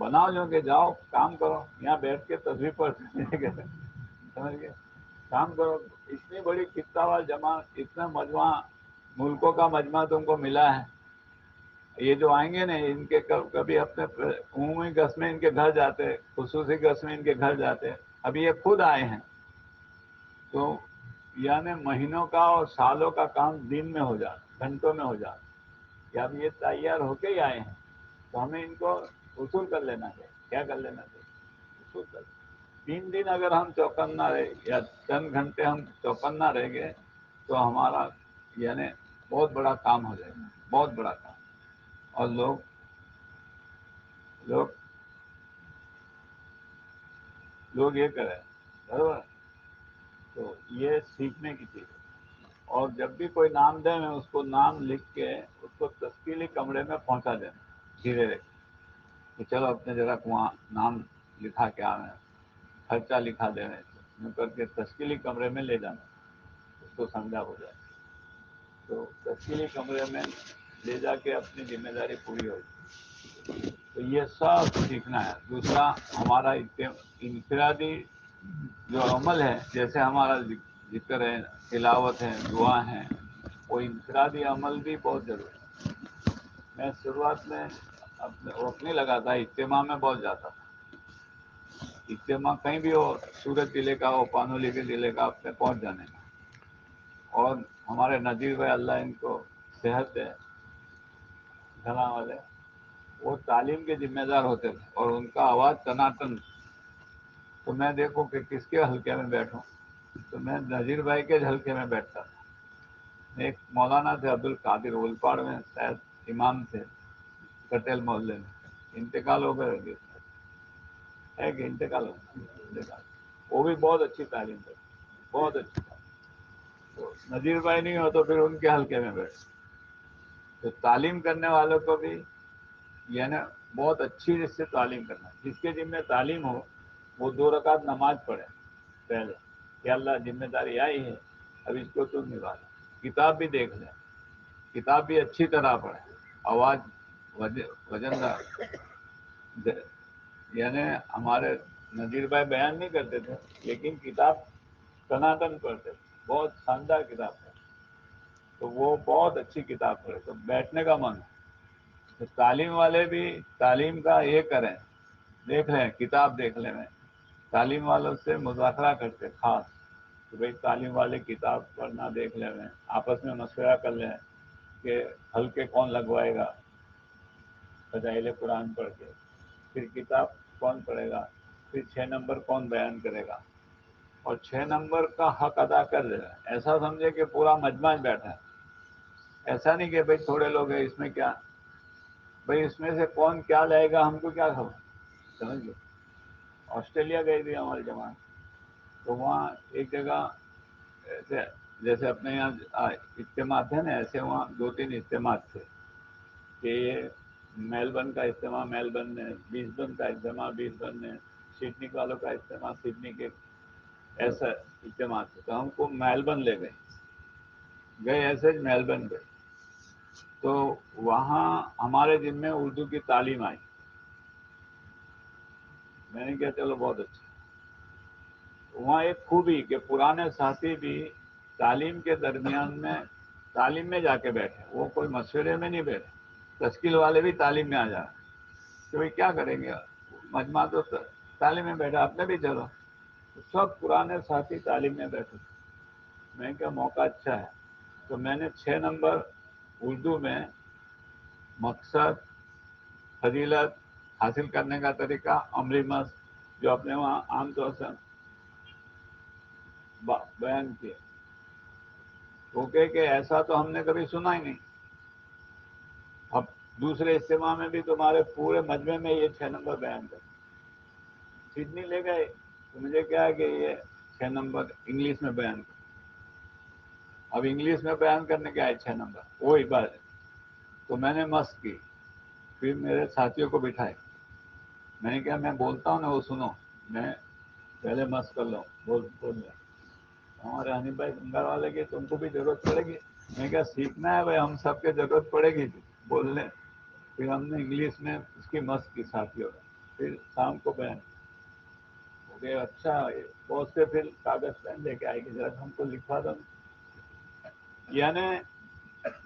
A: بناؤ جو کہ جاؤ کام کرو، یہاں بیٹھ کے تصویر پڑھتے. سمجھ گئے؟ کام کرو. اتنی بڑی خطہ وار جماعت، اتنا مجمع، ملکوں کا مجمع تم کو ملا ہے. یہ جو آئیں گے نا، ان کے کبھی اپنے عمومی گس میں ان کے گھر جاتے، خصوصی گس میں ان کے گھر جاتے. ابھی یہ خود آئے ہیں. تو یعنی مہینوں کا اور سالوں کا کام دن میں ہو جاتا، گھنٹوں میں ہو جاتا. کہ اب یہ تیار ہو کے ہی آئے ہیں، تو ہمیں ان کو وصول کر لینا چاہیے. کیا کر لینا چاہیے؟ وصول کر. 3 دن اگر ہم چوکنا رہے یا چند گھنٹے ہم چوکنا رہ گئے تو ہمارا یعنی بہت بڑا کام ہو جائے گا، بہت بڑا کام. اور لوگ یہ کریں برابر. تو یہ سیکھنے کی چیز ہے. اور جب بھی کوئی نام دیں، میں اس کو نام لکھ کے اس کو تشکیلی کمرے میں پہنچا دینا دھیرے دھیرے کہ چلو اپنے ذرا وہاں نام لکھا کے آ رہے ہیں، خرچہ لکھا دے رہے ہیں، کر کے تشکیلی کمرے میں لے جانا، اس کو سمجھا ہو جائے. تو تشکیلی کمرے میں لے جا کے اپنی ذمہ داری پوری ہوگی. تو یہ سب سیکھنا ہے. دوسرا ہمارا انفرادی جو عمل ہے، جیسے ہمارا ذکر ہے، تلاوت ہے، دعا ہے، وہ انفرادی عمل بھی بہت ضروری ہے. میں شروعات میں اپنے وقت نہیں لگا تھا، اجتماع میں بہت جاتا تھا. اجتماع کہیں بھی ہو، سورت ضلع کا ہو، پانولی کے ضلع کا، اپنے پہنچ جانے کا. اور ہمارے نذیر بھائی اللہ ان کو صحت ہے گھنا والے، وہ تعلیم کے ذمہ دار ہوتے تھے اور ان کا آواز ٹناٹن. تو میں دیکھوں کہ کس کے حلقے میں بیٹھوں، تو میں نذیر بھائی کے حلقے میں بیٹھتا تھا. ایک مولانا تھے عبد القادر، اولپاڑ میں شاید امام تھے، پٹیل محلے میں. انتقال ہو گئے ہے کہ انتقال ہو گیا. وہ بھی بہت اچھی تعلیم تھی، بہت اچھی تعلیم. تو نذیر بھائی نہیں ہو تو پھر ان کے حلقے میں بیٹھ. تو تعلیم کرنے والوں کو بھی یعنی بہت اچھی سے تعلیم کرنا. جس کے ذمہ تعلیم ہو وہ 2 رکعت نماز پڑھے پہلے کہ اللہ ذمہ داری آئی ہے اب اس کو تم نبھانا. کتاب بھی دیکھ لیں, کتاب بھی اچھی طرح پڑھیں, آواز وزن دار. یعنی ہمارے نذیر بھائی بیان نہیں کرتے تھے لیکن کتاب سناتن پڑھتے تھے, بہت شاندار کتاب ہے. تو وہ بہت اچھی کتاب پڑھے. تو بیٹھنے کا من تو تعلیم والے بھی تعلیم کا یہ کریں, دیکھ لیں کتاب دیکھ لیں. میں تعلیم والوں سے مذاکرہ کرتے خاص کہ بھئی تعلیم والے کتاب پڑھنا دیکھ لیں, میں آپس میں مشورہ کر لیں کہ حلقے کون لگوائے گا فضائل قرآن پڑھ کے, پھر کتاب کون پڑھے گا, پھر 6 نمبر کون بیان کرے گا, اور 6 نمبر کا حق ادا کر دے گا. ایسا سمجھے کہ پورا مجمع بیٹھا ہے, ایسا نہیں کہ بھئی تھوڑے لوگ ہیں اس میں کیا, بھئی اس میں سے کون کیا لائے گا ہم کو کیا خبر. سمجھ گئے. آسٹریلیا گئی تھی ہماری جماعت, تو وہاں ایک جگہ ایسے جیسے اپنے یہاں اجتماع تھے نا, ایسے وہاں 2-3 اجتماع تھے کہ یہ میلبرن کا اجتماع میلبرن میں, برسبن کا اجتماع برسبن میں, سڈنی والوں کا اجتماع سڈنی کے, ایسا اجتماع تھے. تو ہم کو میلبرن لے گئے ایسے میلبرن گئے. تو وہاں ہمارے دن میں اردو کی تعلیم آئی. میں نے کہا چلو بہت اچھا. وہاں ایک خوبی کہ پرانے ساتھی بھی تعلیم کے درمیان میں تعلیم میں جا کے بیٹھے, وہ کوئی مشورے میں نہیں بیٹھے. تشکیل والے بھی تعلیم میں آ جا کہ بھائی کیا کریں گے, مجمع تو تعلیم میں بیٹھا, آپ نے بھی چلو. سب پرانے ساتھی تعلیم میں بیٹھے. میں کیا موقع اچھا ہے. تو میں نے 6 نمبر اردو میں مقصد, فضیلت حاصل کرنے کا طریقہ, عملی مشق جو اپنے وہاں عام طور سے بیان کیا. وہ کہ ایسا تو ہم نے کبھی سنا ہی نہیں. اب دوسرے اجتماع میں بھی تمہارے پورے مجمع میں یہ 6 نمبر بیان کر. سڈنی لے گئے تو مجھے کیا ہے کہ یہ 6 نمبر انگلش میں بیان کر. اب انگلش میں بیان کرنے کے آئے 6 نمبر وہی بات. تو میں نے مشق کی, پھر میرے ساتھیوں کو بٹھائے. میں نے کہا میں بولتا ہوں نا وہ سنو, میں پہلے مشق کر لوں بول لیں. ہمارے حنیف بھائی گنگار والے کی تم کو بھی ضرورت پڑے گی. میں کیا سیکھنا ہے بھائی, ہم سب کے ضرورت پڑے گی بولنے. پھر ہم نے انگلش میں اس کی مشق کی ساتھیوں. پھر شام کو بیان ہو گیا. اچھا بہت سے پھر کاغذ پین لے کے آئے گی, ذرا ہم کو لکھوا دو. یعنی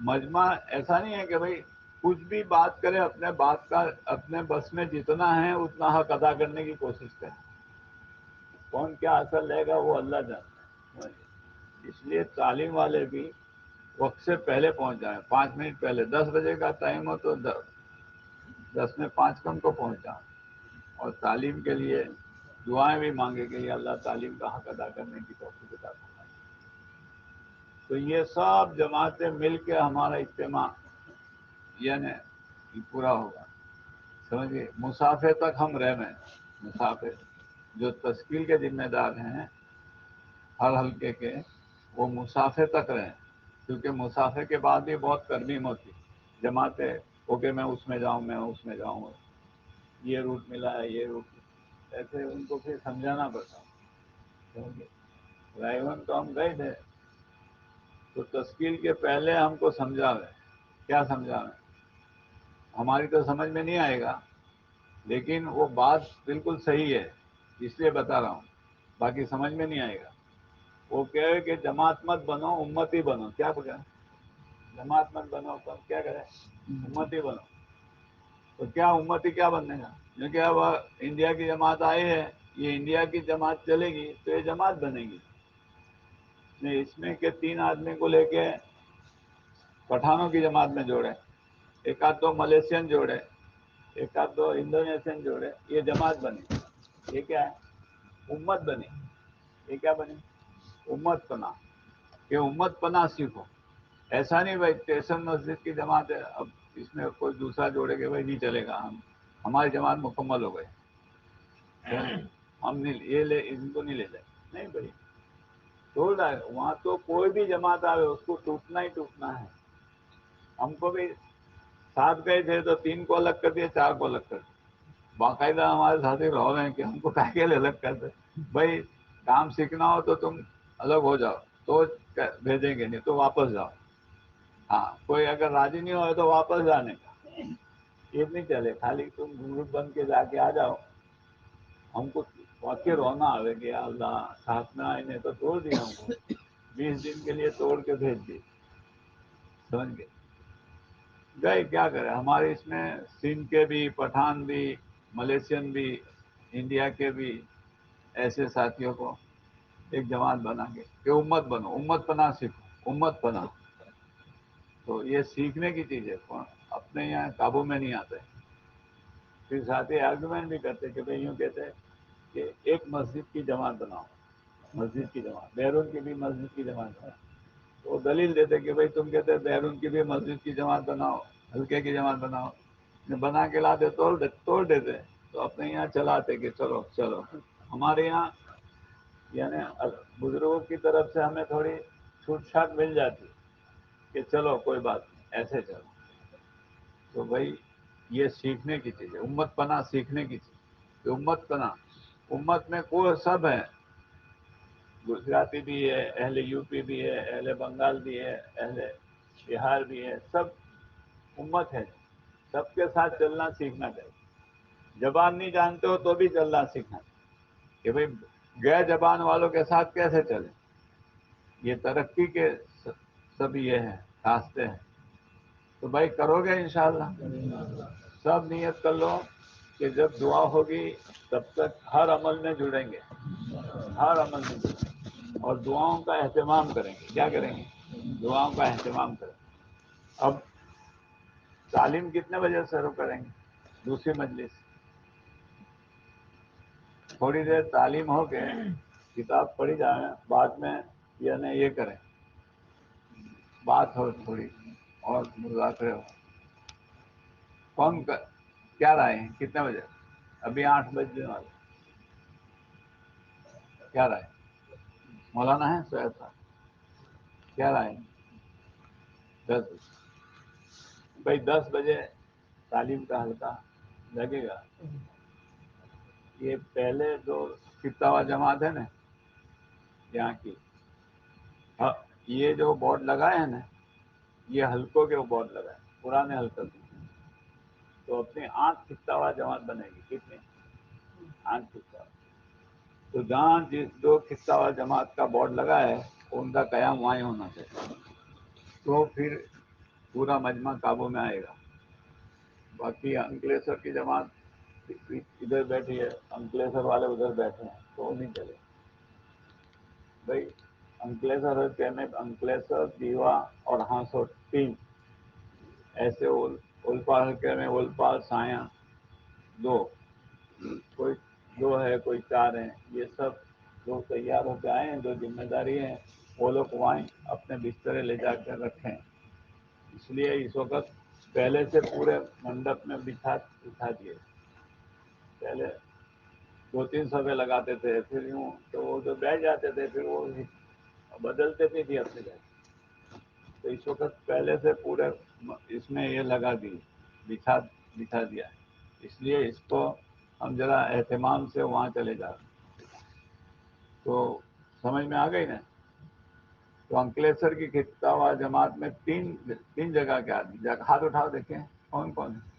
A: مجمع ایسا نہیں ہے کہ بھائی کچھ بھی بات کرے, اپنے بات کا اپنے بس میں جتنا ہے اتنا حق ادا کرنے کی کوشش کریں. کون کیا اثر لے گا وہ اللہ جانتا ہے. اس لیے تعلیم والے بھی وقت سے پہلے پہنچ جائیں, 5 منٹ پہلے. 10 بجے کا ٹائم ہو تو 10 میں 5 کم کو پہنچ جائیں. اور تعلیم کے لیے دعائیں بھی مانگے کہ اللہ تعلیم کا حق ادا کرنے کی توفیق عطا فرمائے. تو یہ سب جماعتیں مل کے ہمارا اجتماع یعنی پورا ہوگا. سمجھئے مسافے تک ہم رہ میں, مسافے جو تشکیل کے ذمہ دار ہیں ہر حلقے کے, وہ مسافے تک رہیں. کیونکہ مسافے کے بعد بھی بہت ترمیم ہوتی. جماعتیں ہو کہ میں اس میں جاؤں, میں اس میں جاؤں, یہ روٹ ملا ہے, یہ روٹ ملا. ایسے ان کو پھر سمجھانا پڑتا. رائے تو ہم گئے تھے تو تشکیل کے پہلے ہم کو سمجھاوے. کیا سمجھاوے, ہماری تو سمجھ میں نہیں آئے گا, لیکن وہ بات بالکل صحیح ہے اس لیے بتا رہا ہوں, باقی سمجھ میں نہیں آئے گا. وہ کہے کہ جماعت مت بنو, امتی بنو. کیا بولے, جماعت مت بنو تو کیا کرے, امتی بنو. تو کیا امتی کیا بننے گا, کیونکہ اب انڈیا کی جماعت آئی ہے, یہ انڈیا کی جماعت چلے گی تو یہ جماعت بنے گی. اس میں کہ 3 آدمی کو لے کے پٹھانوں کی جماعت میں جوڑے, 1-2 ملیشین جوڑے, 1-2 انڈونیشین جوڑے, یہ جماعت بنی. یہ کیا ہے, امت بنی. یہ کیا بنی, امت پناہ. کہ امت پناہ سیکھو. ایسا نہیں بھائی اسٹیشن مسجد کی جماعت ہے, اب اس میں کوئی دوسرا جوڑے کہ بھائی نہیں چلے گا, ہماری جماعت مکمل ہو گئی, ہم نہیں یہ لے ان کو نہیں لے جائیں. نہیں بھائی, توڑ ڈالے. وہاں تو کوئی بھی جماعت آئے اس کو ٹوٹنا ہی ٹوٹنا ہے. ہم کو بھی ساتھ گئے تھے تو 3 کو الگ کر دیا, 4 کو الگ کر دیا. باقاعدہ ہمارے ساتھی رو رہے ہیں کہ ہم کو کیا کے لیے الگ کر دے. بھائی کام سیکھنا ہو تو تم الگ ہو جاؤ تو بھیجیں گے, نہیں تو واپس جاؤ. ہاں کوئی اگر راضی نہیں ہو تو واپس جانے کا, یہ نہیں چلے خالی تم گروپ بن کے جا کے آ جاؤ. ہم کو واقعی رونا آئے کہ اللہ ساتھ میں آئے تو توڑ دیا ہم کو, 20 دن کے لیے توڑ کے بھیج دی. سمجھ گئے. گئے کیا کرے. ہمارے اس میں سندھ کے بھی, پٹھان بھی, ملیشین بھی, انڈیا کے بھی ایسے ساتھیوں کو ایک جماعت بنا کے کہ امت بنو, امت پناہ سیکھو, امت پناہ. تو یہ سیکھنے کی چیز ہے, اپنے یہاں قابو میں نہیں آتے. پھر ساتھی آرگومنٹ بھی کرتے کہ بھائی یوں کہتے کہ ایک مسجد کی جماعت بناؤ, مسجد کی جماعت, بیرون کی بھی مسجد کی جماعت بناؤ. تو وہ دلیل دیتے کہ بھائی تم کہتے بیرون کی بھی مسجد کی جماعت بناؤ, ہلکے کی جماعت بناؤ, بنا کے لاتے توڑ دیتے. تو اپنے یہاں چلاتے کہ چلو چلو. ہمارے یہاں یعنی بزرگوں کی طرف سے ہمیں تھوڑی چھوٹ چھاٹ مل جاتی کہ چلو کوئی بات نہیں ایسے چلو. تو بھائی یہ سیکھنے کی چیز ہے, امت پناہ سیکھنے کی چیز. امت پناہ, امت میں کوئی سب ہے, گجراتی بھی ہے, اہل یو پی بھی ہے, اہل بنگال بھی ہے, اہل بہار بھی ہے, سب امت ہے. سب کے ساتھ چلنا سیکھنا چاہیے. زبان نہیں جانتے ہو تو بھی چلنا سیکھنا چاہیے کہ بھائی غیر زبان والوں کے ساتھ کیسے چلیں. یہ ترقی کے سب یہ ہے راستے ہیں. تو بھائی کرو گے انشاءاللہ. سب نیت کر لو کہ جب دعا ہوگی تب تک ہر عمل میں جڑیں گے, ہر عمل میں جڑیں گے, اور دعاؤں کا اہتمام کریں گے. کیا کریں گے؟ دعاؤں کا اہتمام کریں گے. اب تعلیم کتنے بجے شروع کریں گے؟ دوسری مجلس, تھوڑی دیر تعلیم ہو کے کتاب پڑھی جائے, بعد میں یعنی یہ کریں بات ہو تھوڑی اور مذاکرے ہو. کون کیا رائے ہیں؟ کتنے بجے؟ ابھی 8 بجنے والے. کیا رائے مولانا ہے سید صاحب؟ کیا رائے؟ 10 بجے. بھائی 10 بجے تعلیم کا حلقہ لگے گا. یہ پہلے جو فتاوا جماعت ہے نا یہاں کی, یہ جو بورڈ لگائے ہیں نا, یہ حلقوں کے بورڈ لگائے, پرانے حلقوں کے. تو اپنی 8 فتاوا جماعت بنے گی. کتنی؟ 8 فتاوا. تو جہاں جس 2 فتاوا جماعت کا بورڈ لگا ہے ان کا قیام وہیں ہونا چاہیے. تو پھر پورا مجمع قابو میں آئے گا. باقی انکلیشور کی جماعت ادھر بیٹھی ہے, انکلیشور والے ادھر بیٹھے ہیں, تو وہ نہیں چلے. بھائی انکلیشور کہنے انکلیشور, دیوا اور ہانسوٹ 3 ایسے. اولپا حلقے میں اولپا, سایاں 2, کوئی 2 ہے, کوئی 4 ہیں. یہ سب لوگ تیار ہو کے آئے ہیں. جو ذمہ داری ہیں وہ لوگ وہاں اپنے بسترے لے جا کر رکھیں. اس لیے اس وقت پہلے سے پورے منڈپ میں بچھا دیے. پہلے 2-3 صفحے لگاتے تھے, پھر یوں تو وہ جو بیٹھ جاتے تھے پھر وہ بدلتے بھی اپنے جگہ. تو اس وقت پہلے سے پورے اس میں یہ لگا دی, بچھا دیا. اس لیے اس کو ہم ذرا اہتمام سے وہاں چلے جاتے. تو سمجھ میں آ گئی نا. تو انکلیشور کی فتاوا جماعت میں 3 جگہ کے آدمی ہاتھ اٹھاؤ دیکھیں کون کون ہے.